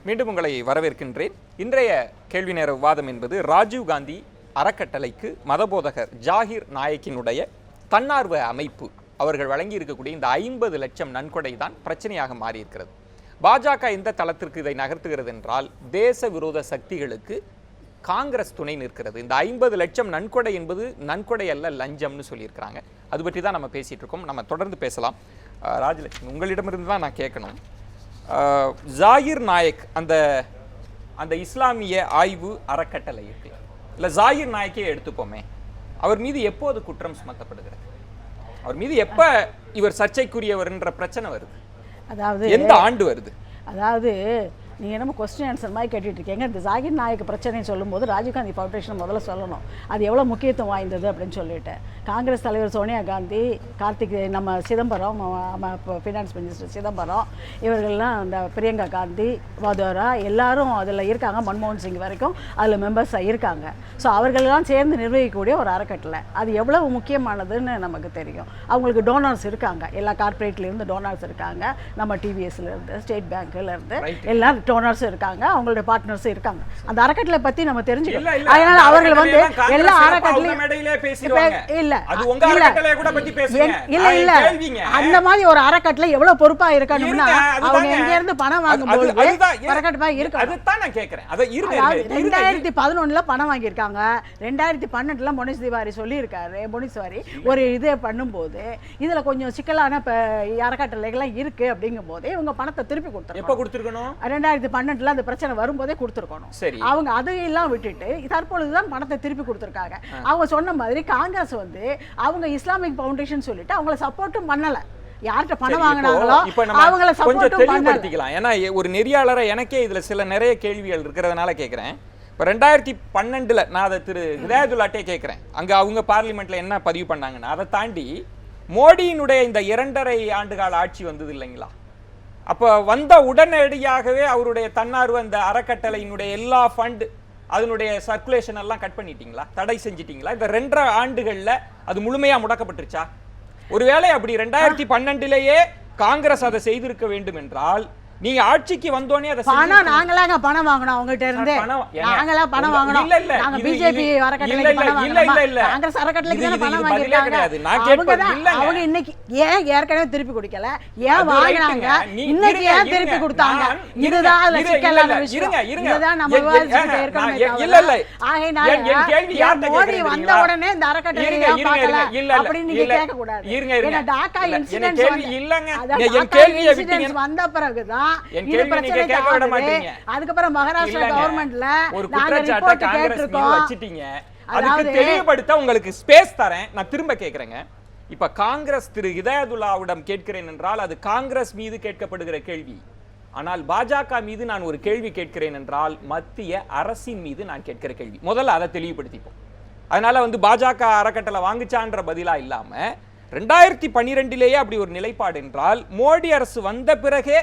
மீண்டும் உங்களை வரவேற்கின்றேன். இன்றைய கேள்வி நேர விவாதம் என்பது ராஜீவ் காந்தி அறக்கட்டளைக்கு மதபோதகர் ஜாகிர் நாயக்கினுடைய தன்னார்வ அமைப்பு அவர்கள் வழங்கி இருக்கக்கூடிய இந்த 50 லட்சம் நன்கொடை தான் பிரச்சனையாக மாறி இருக்கிறது. பாஜக எந்த தளத்திற்கு இதை நகர்த்துகிறது என்றால், தேச விரோத சக்திகளுக்கு காங்கிரஸ் துணை நிற்கிறது. இந்த 50 லட்சம் நன்கொடை என்பது நன்கொடை அல்ல, லஞ்சம்னு சொல்லியிருக்கிறாங்க. அது பற்றி தான் நம்ம பேசிட்டு இருக்கோம். நம்ம தொடர்ந்து பேசலாம். ராஜலட்சுமி, உங்களிடமிருந்து தான் நான் கேட்கணும். ஜாகிர் நாயக் அந்த இஸ்லாமிய ஆய்வு அறக்கட்டளை இருக்கு இல்லை, ஜாகிர் நாயக்கே எடுத்துப்போமே, அவர் மீது எப்போது குற்றம் சுமத்தப்படுகிறது? அவர் மீது எப்ப இவர் சர்ச்சைக்குரியவர்ன்ற பிரச்சனை வருது? அதாவது எந்த ஆண்டு வருது? அதாவது நீங்கள் என்னமோ கொஸ்டின் ஆன்சர் மாதிரி கேட்டுட்டு இருக்கீங்க. இந்த ஜாகிர் நாயக் பிரச்சனைன்னு சொல்லும்போது ராஜீவ்காந்தி ஃபவுண்டேஷன் முதல்ல சொல்லணும் அது எவ்வளோ முக்கியத்துவம் வாய்ந்தது அப்படின்னு சொல்லிட்டு. காங்கிரஸ் தலைவர் சோனியா காந்தி, கார்த்திக், நம்ம சிதம்பரம், ஃபினான்ஸ் மினிஸ்டர் சிதம்பரம், இவர்கள்லாம் இந்த பிரியங்கா காந்தி, வதோரா எல்லாரும் அதில் இருக்காங்க. மன்மோகன் சிங் வரைக்கும் அதில் மெம்பர்ஸாக இருக்காங்க. ஸோ அவர்களெல்லாம் சேர்ந்து நிர்வகிக்கக்கூடிய ஒரு அறக்கட்டளை. அது எவ்வளவு முக்கியமானதுன்னு நமக்கு தெரியும். அவங்களுக்கு டோனர்ஸ் இருக்காங்க, எல்லா கார்பரேட்லேருந்து டோனர்ஸ் இருக்காங்க. நம்ம டிவிஎஸ்லேருந்து, ஸ்டேட் பேங்க்லேருந்து எல்லாம் டோனர்ஸ் இருக்காங்க, அவங்களுடைய பார்ட்னர்ஸ் இருக்காங்க. அந்த அறக்கட்டளை பத்தி நம்ம தெரிஞ்சுக்கணும். அதனால அவர்கள் வந்து எல்லா அறக்கட்டளையும் இல்ல அந்த மாதிரி ஒரு அறக்கட்டளை எவ்வளவு பொறுப்பா இருக்கணும்னா அவங்க எங்க இருந்து பணம் வாங்கும்போது அறக்கட்டளை இருக்கு. அதுதான் நான் கேக்குறேன். 2011ல பணம் வாங்கியிருக்காங்க. 2012ல மோனிஷ் திவாரி சொல்லியிருக்காரு. மோனிஷ் திவாரி ஒரு இது பண்ணும்போது இதுல கொஞ்சம் சிக்கலான அறக்கட்டளைகள்லாம் இருக்கு அப்படிங்கும் போது இவங்க பணத்தை திருப்பி கொடுத்தாங்க. எப்ப கொடுத்திருக்கணும்? 2012ல அந்த பிரச்சனை வரும்போதே கொடுத்துருக்கணும். அவங்க அதையெல்லாம் விட்டுட்டு தற்பொழுதுதான் பணத்தை திருப்பி கொடுத்துருக்காங்க. அவங்க சொன்ன மாதிரி காங்கிரஸ் வந்து அவங்க இஸ்லாமிக் ஃபவுண்டேஷன் சொல்லிட்டு அவங்கள சப்போர்ட்டும் பண்ணல. யார்கிட்ட பணம் வாங்கினாங்களோ அவங்கள சப்போர்ட்டும் பண்ணல. ஏன்னா ஒரு நெறியாளரை எனக்கே இதுல சில நிறைய கேள்விகள் இருக்கிறதுனால கேட்கிறேன். இப்போ 2012ல நான் அதை திரு ஹிதாயத்துல்லாட்டே கேட்கிறேன். அங்க அவங்க பார்லிமெண்ட்ல என்ன பதிவு பண்ணாங்கன்னா, அதை தாண்டி மோடியினுடைய இந்த 2.5 ஆண்டுகால ஆட்சி வந்தது இல்லைங்களா? அப்போ வந்த உடனடியாகவே அவருடைய தன்னார்வ அந்த அறக்கட்டளையினுடைய எல்லா ஃபண்ட் அதனுடைய சர்க்குலேஷன் எல்லாம் கட் பண்ணிட்டீங்களா, தடை செஞ்சிட்டீங்களா? இந்த 2.5 ஆண்டுகள்ல அது முழுமையா முடக்கப்பட்டுருச்சா? ஒருவேளை அப்படி 2012லேயே காங்கிரஸ் அதை செய்திருக்க வேண்டும் என்றால் நீங்க ஆட்சிக்கு வந்தோனே அதை பணம் நாங்களாங்க பணம் வாங்கணும் அவங்ககிட்ட இருந்து. நாங்களா பணம் வாங்கணும். நாங்க பிஜேபி அறக்கட்டளைக்கு பணம் வாங்கணும். காங்கிரஸ் அறக்கட்டளைக்கு தான பணம் வாங்கிருக்காங்க. அவங்க இன்னைக்கு ஏன் ஏற்கனவே திருப்பி கொடுக்கல, ஏன் வாங்குறாங்க, இன்னைக்கு ஏன் திருப்பி கொடுத்தாங்க, இதுதான் அதுல சிக்கலான விஷயம். இதுதான் நம்ம விவாதிச்சுட்டு இருக்கோம். ஆகையினால மோடி வந்த உடனே இந்த அறக்கட்டளையை பார்க்கல அப்படின்னு நீங்க கேட்க கூடாது. ஏன்னா டாக்கா இன்சிடென்ட் வந்த பிறகுதான் இது பிரச்சனை ஆகுது. அதுக்கப்புறம் மகாராஷ்டிரா கவர்மெண்ட்ல நாங்க ரிப்போர்ட் கேட்டிருக்கோம். அதுக்கு தெளிவுபடுத்த உங்களுக்கு ஸ்பேஸ் தரேன். நான் திரும்ப கேக்குறேங்க. இப்ப காங்கிரஸ் திரு ஹிதாயத்துல்லாவிடம் கேட்கிறேன் என்றால் அது காங்கிரஸ் மீது கேட்கப்படுகிற கேள்வி. ஆனால் பாஜக மீது நான் ஒரு கேள்வி கேட்கிறேன் என்றால் மத்திய அரசின் மீது நான் கேட்கிற கேள்வி. முதல்ல அதை தெளிவுபடுத்திப்போம். அதனால பாஜக அறக்கட்டளை வாங்குச்சான்ற பதிலா இல்லாம 2012 அப்படி ஒரு நிலைப்பாடு என்றால் மோடி அரசு வந்த பிறகே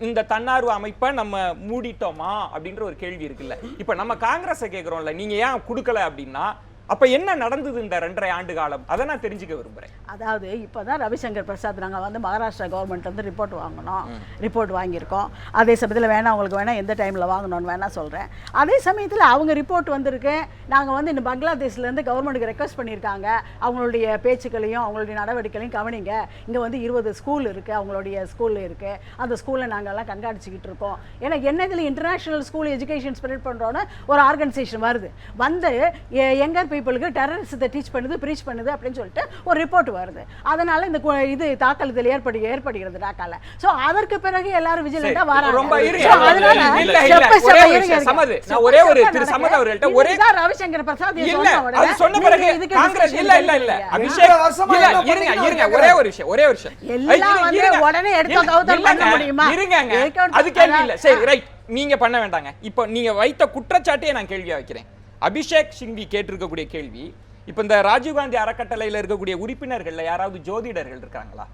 இந்த தன்னார்வ அமைப்பை நம்ம மூடிட்டோமா அப்படின்ற ஒரு கேள்வி இருக்குல்ல. இப்ப நம்ம காங்கிரஸை கேட்கிறோம்ல, நீங்க ஏன் கொடுக்கல அப்படின்னா அப்ப என்ன நடந்தது இந்த 2.5 ஆண்டு காலம்? அதை நான் தெரிஞ்சுக்க விரும்புறேன். அதாவது இப்பதான் ரவிசங்கர் பிரசாத் நாங்க மகாராஷ்டிரா கவர்மெண்ட் ரிப்போர்ட் வாங்கணும், ரிப்போர்ட் வாங்கியிருக்கோம். அதே சமயத்தில் வேணா உங்களுக்கு வேணா எந்த டைம்ல வாங்கணும்னு வேணா சொல்றேன். அதே சமயத்தில் அவங்க ரிப்போர்ட் வந்திருக்கு. நாங்க இந்த பங்களாதேஷ்ல இருந்து கவர்மெண்ட்டுக்கு ரெக்வஸ்ட் பண்ணியிருக்காங்க, அவங்களுடைய பேச்சுக்களையும் அவங்களுடைய நடவடிக்கைகளையும் கவனிங்க. இங்க 20 ஸ்கூல் இருக்கு, அவங்களுடைய ஸ்கூல்ல இருக்கு. அந்த ஸ்கூல்ல நாங்கெல்லாம் கண்காணிச்சுக்கிட்டு இருக்கோம். ஏன்னா என்னதுல இன்டர்நேஷனல் ஸ்கூல் எஜுகேஷன் ஸ்ப்ரெட் பண்றோன்னு ஒரு ஆர்கனைசேஷன் வருது. எங்க பீப்புளுக்கு டெரரிசத்தை டீச் பண்ணுது, ப்ரீச் பண்ணுது அப்படின்னு சொல்லிட்டு ஒரு ரிப்போர்ட் வருது. அதனால இந்த இது தாக்கல் ஏற்படுகிறது டாக்கால. சோ அதற்கு பிறகு எல்லாரும் விஜிலண்டா வராங்க. ரொம்ப ஒரே ஒரு திரு சமத் அவர்கள்ட்ட ஒரே ரவிசங்கர் பிரசாத் அது சொன்ன பிறகு காங்கிரஸ் இல்ல அபிஷேக் இருங்க ஒரே ஒரு விஷயம் எல்லாம் உடனே எடுத்து கவுத்தல் பண்ண முடியுமா? இருங்க அது கேள்வி இல்ல. சரி ரைட், நீங்க பண்ண வேண்டாங்க. இப்போ நீங்க வைத்த குற்றச்சாட்டையே நான் கேள்வியா வைக்கிறேன். அபிஷேக் சிங்வி கேட்டிருக்கக்கூடிய கேள்வி, இப்ப இந்த ராஜீவ்காந்தி அறக்கட்டளையில இருக்கக்கூடிய உறுப்பினர்கள்ல யாராவது ஜோதிடர்கள் இருக்காங்களா?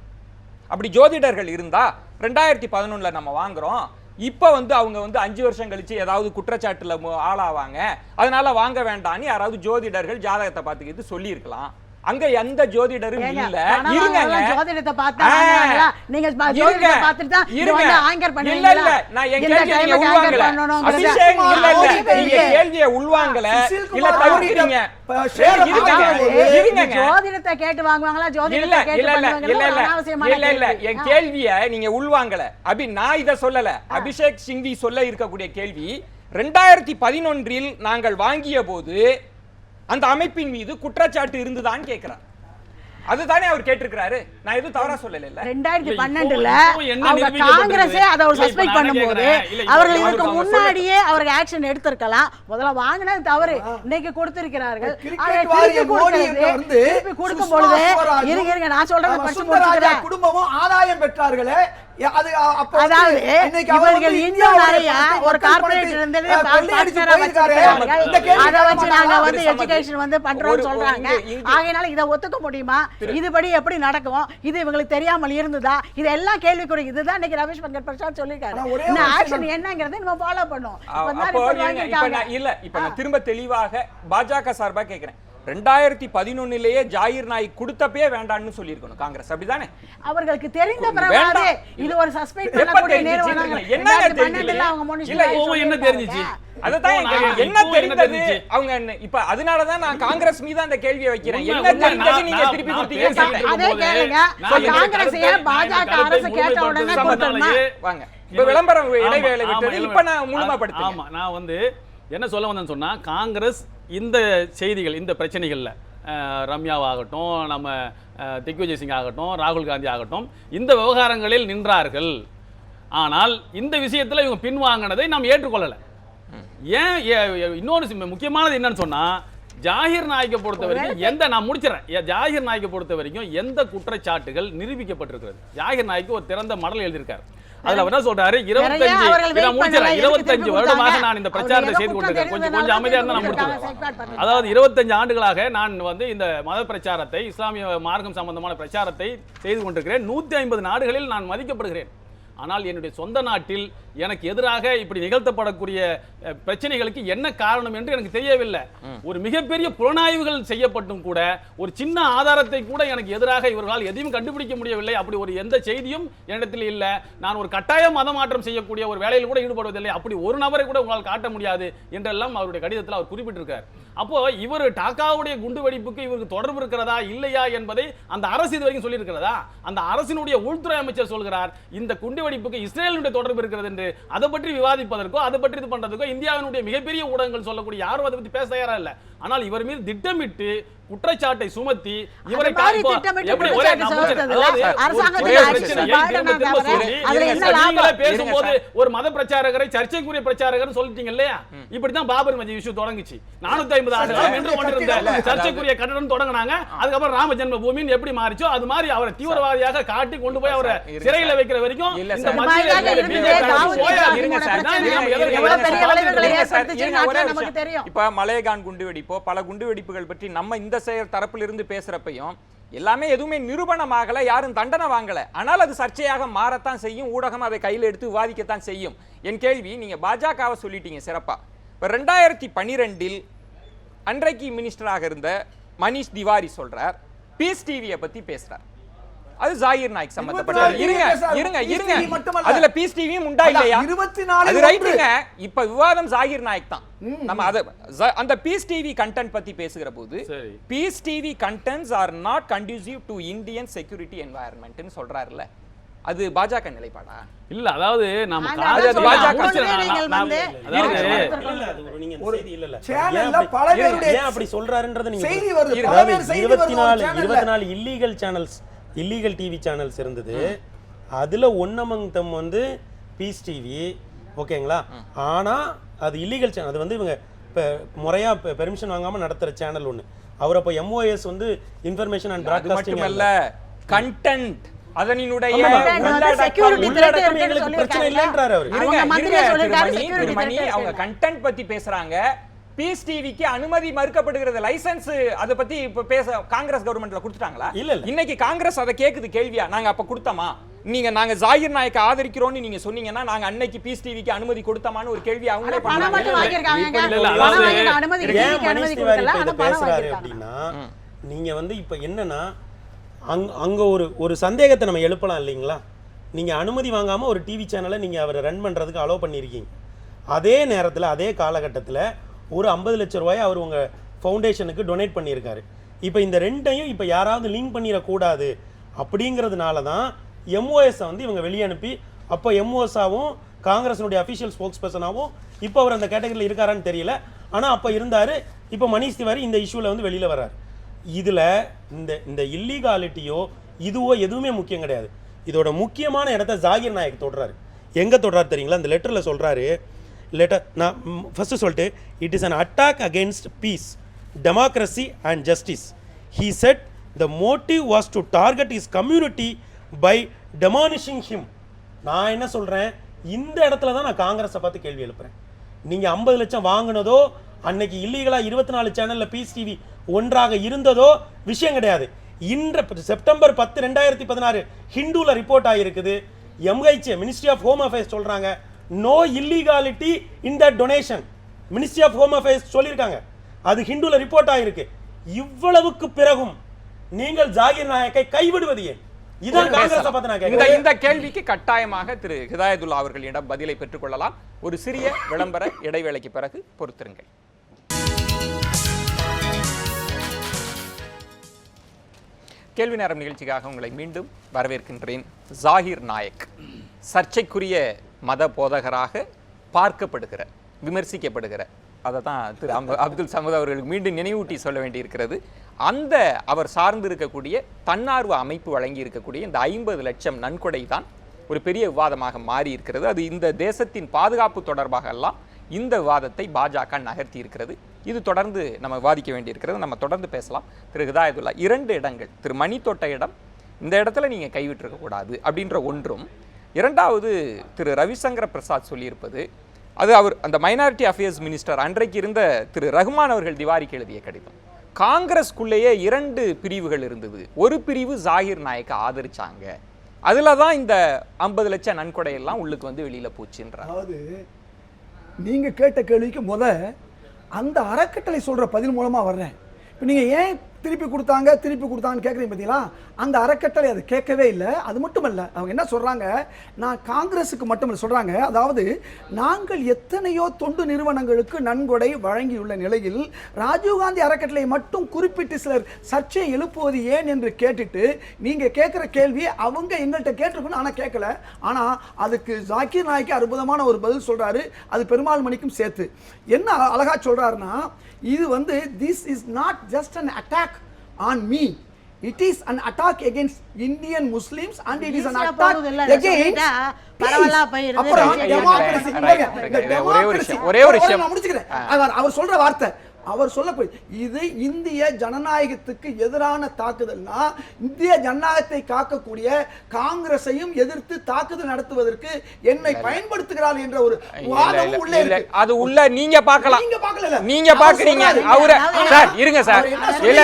அப்படி ஜோதிடர்கள் இருந்தா 2011 நம்ம வாங்குறோம். இப்ப அவங்க 5 வருஷம் கழிச்சு ஏதாவது குற்றச்சாட்டுல ஆளாவாங்க, அதனால வாங்க வேண்டாம்னு யாராவது ஜோதிடர்கள் ஜாதகத்தை பார்த்துக்கிட்டு சொல்லி இருக்கலாம். அங்க எந்த ஜோதிடரும் இல்ல. இருங்க ஜோதிடத்தை பார்த்தாங்களா? நீங்க ஜோதிடத்தை பார்த்துட்டு தான் இது ஆங்கர் பண்ணீங்களா? இல்ல நான் என் கேள்வியை உள்வாங்கல. அபிஷேக் நீங்க கேள்வியை உள்வாங்கல இல்ல தவிர்க்கிறீங்க. இருங்க ஜோதிடத்தை கேட்டு வாங்குவாங்களா? ஜோதிடத்தை கேட்டு பண்ணுவாங்களா? இல்ல என் கேள்வியை நீங்க உள்வாங்கல. நான் இத சொல்லல. அபிஷேக் சிங்வி சொல்ல இருக்கக்கூடிய கேள்வி 2011 நாங்கள் வாங்கிய போது அந்த அமைப்பின் மீது குற்றச்சாட்டு இருந்துதான் கேட்கிறார். அதுதானே அவர் கேட்டிருக்கிறாரு. நான் எதுவும் தவறா சொல்லல. 2012 அவங்க காங்கிரஸே அதை ஒரு சஸ்பெண்ட் பண்ணும்போது அவர்கள் இதுக்கு முன்னாடியே அவருக்கு ஆக்ஷன் எடுத்திருக்கலாம். முதல்ல வாங்கினது தவறு, இன்னைக்கு கொடுத்திருக்கிறார்கள். திருப்பி கொடுக்கும் பொழுது இருங்க நான் சொல்றதை படிச்சு முடிச்சுக்கிறேன். குடும்பமும் ஆதாயம் பெற்றார்களே, அதாவது இவர்கள் இன்னும் நிறைய ஒரு கார்ப்பரேட் இருந்தது அதை வச்சு நாங்க எஜுகேஷன் பண்றோம்னு சொல்றாங்க. ஆகையினால இதை ஒத்துக்க முடியுமா? இதுபடி எப்படி நடக்கும்? இது இவங்களுக்கு தெரியாமல் இருந்ததா? இதெல்லாம் கேள்விக்குறி. இதுதான் இன்னைக்கு ரவிசங்கர் பிரசாத் சொல்லிருக்காரு. இந்த ஆக்ஷன் என்னங்கறதை நம்ம ஃபாலோ பண்ணோம். இல்ல இப்ப நான் திரும்ப தெளிவாக பாஜக சார்பா கேக்குறேன். 2011 ஜாகிர் நாயக் கொடுத்தப்பே வேண்டாம்னு சொல்லியிருக்கணும் காங்கிரஸ், அப்படிதானே? அவர்களுக்கு தெரிந்த பிறகு இது ஒரு சஸ்பெண்ட் பண்ணக்கூடிய நிறுவனங்கள் என்ன தெரிஞ்சிச்சு? அதுதான் என்ன தெரிந்தது அவங்க இப்ப அதனாலதான் நான் காங்கிரஸ் மீது அந்த கேள்வியை வைக்கிறேன். என்ன தெரிஞ்சது நீங்க திருப்பி கொடுத்தீங்க? அதே கேளுங்க. காங்கிரஸ் பாஜக அரசு கேட்ட உடனே கொடுத்தோம்னா வாங்க. இப்ப விளம்பரம் இடைவேளை விட்டது. இப்ப நான் முழுமைப்படுத்துறேன். ஆமா, நான் என்ன சொல்ல வந்தேன்னு சொன்னா, காங்கிரஸ் இந்த செய்திகள், இந்த பிரச்சனைகள்ல ரம்யாவாகட்டும், நம்ம திக்விஜய் சிங் ஆகட்டும், ராகுல் காந்தி ஆகட்டும், இந்த விவகாரங்களில் நின்றார்கள். ஆனால் இந்த விஷயத்துல இவங்க பின்வாங்கினதை நாம் ஏற்றுக்கொள்ளல. ஏன்? இன்னொரு முக்கியமானது என்னன்னு சொன்னா, ஜாகிர் நாயக்கை பொறுத்த வரைக்கும் நான் முடிச்சிடறேன். ஜாகிர் நாயக்கை பொறுத்த வரைக்கும் எந்த குற்றச்சாட்டுகள் நிரூபிக்கப்பட்டிருக்கிறது? ஜாகிர் நாயக்கு ஒரு திறந்த மடல் எழுதியிருக்காரு. அதுல என்ன சொல்றாரு, 25 வருடமாக நான் இந்த பிரச்சாரத்தை செய்து கொண்டிருக்கேன். கொஞ்சம் அமைதியா இருந்தா நான் முடிச்சிடுறேன். அதாவது 25 ஆண்டுகளாக நான் இந்த மத பிரச்சாரத்தை, இஸ்லாமிய மார்க்கம் சம்பந்தமான பிரச்சாரத்தை செய்து கொண்டிருக்கிறேன். 150 நாடுகளில் நான் மதிக்கப்படுகிறேன். ஆனால் என்னுடைய சொந்த நாட்டில் எனக்கு எதிராக இப்படி நிகழ்த்தப்படக்கூடிய பிரச்சனைகளுக்கு என்ன காரணம் என்று எனக்கு தெரியவில்லை. ஒரு மிகப்பெரிய புலனாய்வுகள் செய்யப்பட்டும் கூட ஒரு சின்ன ஆதாரத்தை கூட எனக்கு எதிராக இவர்களால் எதையும் கண்டுபிடிக்க முடியவில்லை. அப்படி ஒரு எந்த செய்தியும் என்னிடத்தில் இல்லை. நான் ஒரு கட்டாய மதமாற்றம் செய்யக்கூடிய ஒரு வேலையில் கூட ஈடுபடுவதில்லை. அப்படி ஒரு நபரை கூட உங்களால் காட்ட முடியாது என்றெல்லாம் அவருடைய கடிதத்தில் அவர் குறிப்பிட்டிருக்கார். அப்போ இவர் டாக்காவுடைய குண்டு வெடிப்புக்கு இவருக்கு தொடர்பு இருக்கிறதா இல்லையா என்பதை அந்த அரசு இது வரைக்கும் சொல்லியிருக்கிறதா? அந்த அரசினுடைய உள்துறை அமைச்சர் சொல்கிறார் இந்த குண்டு வெடிப்புக்கு இஸ்ரேலுடைய தொடர்பு இருக்கிறது என்று. அதை பற்றி விவாதிப்பதற்கோ அதை பற்றி இது பண்றதுக்கோ இந்தியாவினுடைய மிகப்பெரிய ஊடகங்கள் சொல்லக்கூடிய யாரும் அதை பற்றி பேச தயாரா இல்லை. ஆனால் இவர் மீது திட்டமிட்டு குற்றச்சாட்டை சுமத்தி இவரை பேசும்போது ஒரு மத பிரச்சாரகரை சர்ச்சைக்குரிய பிரச்சாரகர் சொல்லிட்டீங்க இல்லையா? இப்படிதான் பாபர் மஸ்ஜித் இஷ்யூ தொடங்குச்சு. 450 ஆண்டுகள் என்று கொண்டிருந்த சர்ச்சைக்குரிய கட்டடம் தொடங்கினாங்க. அதுக்கப்புறம் ராம ஜென்ம பூமின்னு எப்படி மாறிச்சோ அது மாதிரி அவரை தீவிரவாதியாக காட்டி கொண்டு போய் அவரை சிறையில் வைக்கிற வரைக்கும் இந்த இப்ப மலேகான் குண்டுவெடிப்போ பல குண்டுவெடிப்புகள் பற்றி நம்ம இந்த தரப்பிலிருந்து பேசுறப்பையும் எல்லாமே எதுவுமே நிரூபணமாகல, யாரும் தண்டனை வாங்கல. ஆனால் அது சர்ச்சையாக மாறத்தான் செய்யும். ஊடகம் அதை கையில் எடுத்து விவாதிக்கத்தான் செய்யும். என் கேள்வி, நீங்க பாஜகவை சொல்லிட்டீங்க சிறப்பா. இப்ப 2012 அன்றைக்கு மினிஸ்டராக இருந்த மனிஷ் திவாரி சொல்றார், பீஸ் டிவியை பத்தி பேசுறார். அது ஜாகிர் நாயக் சம்பந்தப்பட்டது. இருங்க அதுல பீஸ் டிவியும் உண்டா இல்லையா? அது ரைட்டுங்க. இப்ப விவாதம் ஜாகிர் நாயக் தான். நம்ம அந்த பீஸ் டிவி கண்டென்ட் பத்தி பேசுகிற போது Peace TV contents are not conducive to Indian security என்வாயர்மெண்ட்னு சொல்றாருல்ல, அது பாஜக நிலைப்பாடா? இல்ல, அதாவது நாம அப்படி சொல்றாருன்றது நீங்க 24 illegal channels, illegal TV channels இருந்தது. அதுல ஒன்னமங்கம் வந்து பீஸ் டிவி, ஓகேங்களா? ஆனா அது இல்லீகல் சேனல். அது வந்து இவங்க முறையா பெர்மிஷன் வாங்காம நடத்துற சேனல் ஒண்ணு. அவர் அப்ப MOS வந்து இன்ஃபர்மேஷன் அண்ட் பிராட்காஸ்டிங் அல்ல, கண்டென்ட் அதனினுடைய பிரச்சனை இல்லைன்றாரு அவர். அவங்க கண்டென்ட் பத்தி பேசுறாங்க. பீஸ் டிவிக்கு அனுமதி மறுக்கப்படுகிறது, லைசென்ஸ். அதை பத்தி இப்ப பேச காங்கிரஸ் கவர்மெண்ட்ல கொடுத்துட்டாங்களா? இல்ல. இன்னைக்கு காங்கிரஸ் அதை கேக்குது கேள்வியா? நாங்க அப்ப கொடுத்தோமா? நாங்க ஜாகிர் நாயக்க ஆதரிக்கிறோம்னு நீங்க சொன்னீங்கன்னா நாங்க அன்னைக்கு பீஸ் டிவிக்கு அனுமதி கொடுத்தோமான்னு ஒரு கேள்வி அவங்களே பேசுறாரு. அப்படின்னா நீங்க வந்து இப்ப என்னன்னா அங்க ஒரு சந்தேகத்தை நம்ம எழுப்பலாம் இல்லைங்களா? நீங்க அனுமதி வாங்காம ஒரு டிவி சேனலை நீங்க அவரை ரன் பண்றதுக்கு அலோவ் பண்ணிருக்கீங்க. அதே நேரத்தில் அதே காலகட்டத்தில் ஒரு 50 லட்சம் ரூபாய் அவர் உங்க ஃபவுண்டேஷனுக்கு டொனேட் பண்ணியிருக்காரு. இப்போ இந்த ரெண்டையும் இப்போ யாராவது லிங்க் பண்ணிடக்கூடாது அப்படிங்கிறதுனால தான் MOS வந்து இவங்க வெளியே அனுப்பி, அப்போ MOSாவும் காங்கிரஸினுடைய அஃபிஷியல் ஸ்போக்ஸ் பர்சனாகவும் இப்போ அவர் அந்த கேட்டகரியில் இருக்காரான்னு தெரியல. ஆனால் அப்போ இருந்தார். இப்போ மனிஷ் திவாரி இந்த இஷ்யூவில் வந்து வெளியில் வர்றார். இதில் இந்த இல்லீகாலிட்டியோ இதுவோ எதுவுமே முக்கியம் கிடையாது. இதோட முக்கியமான இடத்த ஜாகிர் நாயக் தொடுறாரு. எங்கே தொடுறாரு தெரியுங்களா? இந்த லெட்டரில் சொல்கிறாரு, லெட்டர் நான் ஃபஸ்ட்டு சொல்லிட்டு, it is an attack against peace, democracy and justice. He said the motive was to target his community by demonising him. நான் என்ன சொல்கிறேன், இந்த இடத்துல தான் நான் காங்கிரஸை பார்த்து கேள்வி எழுப்புறேன். நீங்கள் 50 லட்சம் வாங்கினதோ, அன்னைக்கு இல்லீகலாக 24 சேனலில் பீஸ் டிவி ஒன்றாக இருந்ததோ விஷயம் கிடையாது. இன்று செப்டம்பர் 10, 2016 ஹிந்துல ரிப்போர்ட் ஆகிருக்குது. MHA ministry of home affairs சொல்றாங்க, no illegality in the donation. Ministry of home affairs சொல்லியிருக்காங்க, அது ஹிந்துல ரிப்போர்ட் ஆகிருக்கு. இவ்வளவுக்கு பிறகும் நீங்கள் ஜாகிர் நாயக்கை கைவிடுவது ஏன்? இதான் காங்கிரஸ் பார்த்து நான் கேட்கிறேன். இந்த கேள்விக்கு கட்டாயமாக திரு ஹிதாயத்துல்லா அவர்களிடம் பதிலை பெற்றுக்கொள்ளலாம். ஒரு சிறிய விளம்பர இடைவேளைக்கு பிறகு பொறுத்திருங்கள். கேள்வி நேரம் நிகழ்ச்சிக்காக உங்களை மீண்டும் வரவேற்கின்றேன். ஜாகிர் நாயக் சர்ச்சைக்குரிய மத போதகராக பார்க்கப்படுகிற, விமர்சிக்கப்படுகிற, அதை தான் திரு அப்துல் சமத் அவர்களுக்கு மீண்டும் நினைவூட்டி சொல்ல வேண்டியிருக்கிறது. அந்த அவர் சார்ந்து இருக்கக்கூடிய தன்னார்வ அமைப்பு வழங்கி இருக்கக்கூடிய இந்த 50 லட்சம் நன்கொடை தான் ஒரு பெரிய விவாதமாக மாறி இருக்கிறது. அது இந்த தேசத்தின் பாதுகாப்பு தொடர்பாக எல்லாம் இந்த விவாதத்தை பாஜக நகர்த்தி இருக்கிறது. இது தொடர்ந்து நம்ம விவாதிக்க வேண்டியிருக்கிறது. நம்ம தொடர்ந்து பேசலாம். திரு ஹிதாயத்துல்லா, 2 இடங்கள், திரு மணி தொட்ட இடம், இந்த இடத்துல நீங்கள் கைவிட்டிருக்கக்கூடாது அப்படின்ற ஒன்றும், இரண்டாவது திரு ரவிசங்கர் பிரசாத் சொல்லியிருப்பது, அது அவர் அந்த மைனாரிட்டி அஃபேர்ஸ் மினிஸ்டர் அன்றைக்கு இருந்த திரு ரஹ்மான் அவர்கள் திவாரிக்கு எழுதிய கடிதம். காங்கிரஸ்குள்ளேயே 2 பிரிவுகள் இருந்தது. ஒரு பிரிவு ஜாகிர் நாயக்கை ஆதரிச்சாங்க, அதுல தான் இந்த 50 லட்சம் நன்கொடை எல்லாம் உள்ளுக்கு வந்து வெளியில போச்சுன்றார். அதாவது நீங்க கேட்ட கேள்விக்கு அந்த அறக்கட்டளை சொல்ற பதில் மூலமா வர்றேன். இப்போ நீங்க ஏன் திருப்பி கொடுத்தாங்கன்னு கேட்குறீங்க பார்த்தீங்களா? அந்த அறக்கட்டளை அது கேட்கவே இல்லை. அது மட்டுமல்ல, அவங்க என்ன சொல்றாங்க, நான் காங்கிரஸுக்கு மட்டுமல்ல சொல்றாங்க, அதாவது நாங்கள் எத்தனையோ தொண்டு நிறுவனங்களுக்கு நன்கொடை வழங்கியுள்ள நிலையில் ராஜீவ்காந்தி அறக்கட்டளை மட்டும் குறிப்பிட்டு சிலர் சர்ச்சை எழுப்புவது ஏன் என்று கேட்டுட்டு நீங்க கேட்குற கேள்வி அவங்க எங்கள்கிட்ட கேட்டிருக்கணும், ஆனால் கேட்கல. ஆனால் அதுக்கு ஜாக்கீர் நாய்க்கு அற்புதமான ஒரு பதில் சொல்றாரு, அது பெருமாள் மணிக்கும் சேர்த்து. என்ன அழகா சொல்றாருன்னா, இது வந்து this is not just an attack on me, it is an attack against Indian Muslims and it is an attack against ஒரே ஒரு விஷயம் நான் முடிச்சுக்கிறேன். அவர் சொல்ற வார்த்தை, அவர் சொல்லக்கூடிய இது இந்திய ஜனநாயகத்துக்கு எதிரான தாக்குதல்னா, இந்திய ஜனநாயகத்தை காக்கக்கூடிய காங்கிரஸையும் எதிர்த்து தாக்குதல் நடத்துவதற்கு என்னை பயன்படுத்துகிறார் என்ற ஒரு வாதம் உள்ளே இருக்கு. அது உள்ள நீங்க பார்க்கலாம், நீங்க பார்க்கல, நீங்க பாக்குறீங்க. அவரு சார் இருங்க சார், இல்ல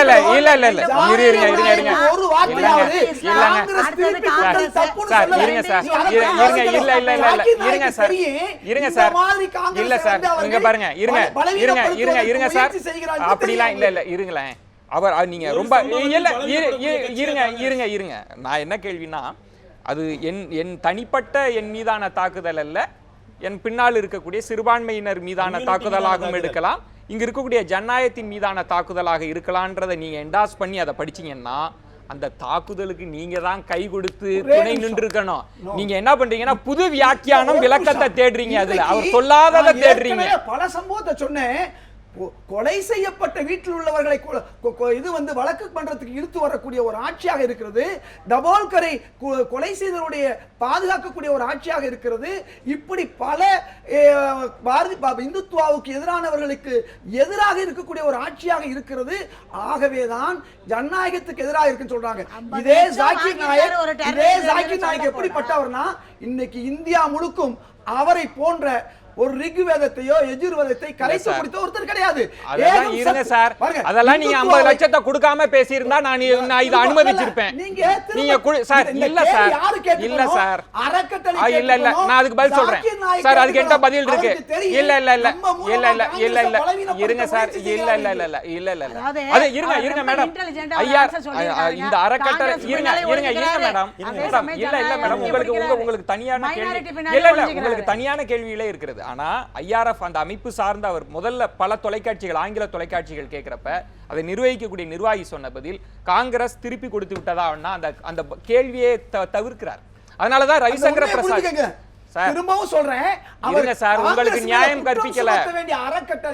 இருங்க ஒரு வார்த்தையாவது காங்கிரஸ் திருப்பி கொடுத்தது தப்புன்னு சொல்லல. சார் இருங்க சார், இருங்க சார், இல்ல சார் இங்க பாருங்க, இருங்க சார், அப்படிலாம் இல்ல இருங்களேன். அவர் நீங்க ரொம்ப இருங்க. நான் என்ன கேள்வினா, அது என் தனிப்பட்ட என் மீதான தாக்குதல் அல்ல, என் பின்னால் இருக்கக்கூடிய சிறுபான்மையினர் மீதான தாக்குதலாகவும் எடுக்கலாம், இங்க இருக்கக்கூடிய ஜனநாயகத்தின் மீதான தாக்குதலாக இருக்கலாம்ன்றதை நீங்க என்டாஸ் பண்ணி அதை படிச்சீங்கன்னா அந்த தாக்குதலுக்கு நீங்க தான் கை கொடுத்து துணை நின்று இருக்கணும். நீங்க என்ன பண்றீங்கன்னா புது வியாக்கியானம் விளக்கத்தை தேடுறீங்க, அதுல அவர் சொல்லாததை தேடுறீங்க. பல சம்பவத்தை சொன்னேன். கொலை செய்யப்பட்ட வீட்டில் உள்ளவர்களை இது வந்து வழக்கு பண்றதுக்கு இழுத்து வரக்கூடிய ஒரு ஆட்சியாக இருக்கிறது. தபோல்கரை கொலை செய்தவருடைய பாதுகாக்கக்கூடிய ஒரு ஆட்சியாக இருக்கிறது. இப்படி பல இந்துத்துவாவுக்கு எதிரானவர்களுக்கு எதிராக இருக்கக்கூடிய ஒரு ஆட்சியாக இருக்கிறது. ஆகவேதான் ஜனநாயகத்துக்கு எதிராக இருக்குன்னு சொல்றாங்க. இதே ஜாக்கீர் நாயக் எப்படிப்பட்டவர்னா, இன்னைக்கு இந்தியா முழுக்கும் அவரை போன்ற ஒரு ரிக்வேதத்தையோ எஜுர்வேதத்தை கரைத்து குடித்த ஒருத்தர் கிடையாது. இருங்க சார், அதெல்லாம் நீங்க 50 லட்சத்தை கொடுக்காம பேசியிருந்தா நான் இதை அனுமதிச்சிருப்பேன். நீங்க சார் இல்ல சார், இல்ல சார், இல்ல நான் அதுக்கு பதில் சொல்றேன் சார். அதுக்கு என்ன பதில் இருக்கு? இல்ல இருங்க சார், இல்ல அது இருங்க மேடம். ஐயா இந்த அறக்கட்டளை இருங்க மேடம். இல்ல மேடம், உங்களுக்கு தனியான கேள்வி உங்களுக்கு தனியான கேள்விகளே இருக்கிறது. ஆனா ஐஆர்எஃப் அந்த அமைப்பு சார்ந்த அவர் முதல்ல பல தொலைக்காட்சிகள், ஆங்கில தொலைக்காட்சிகள் கேட்கிறப்ப அதை நிர்வகிக்கக்கூடிய நிர்வாகி சொன்ன பதில் காங்கிரஸ் திருப்பி கொடுத்து விட்டதா அந்த கேள்வியை தவிர்க்கிறார். அதனாலதான் ரவிசங்கர பிரசாத் திரும்பவும் சொல்றேன், இருங்க சார், உங்களுக்கு நியாயம் கற்பிக்கல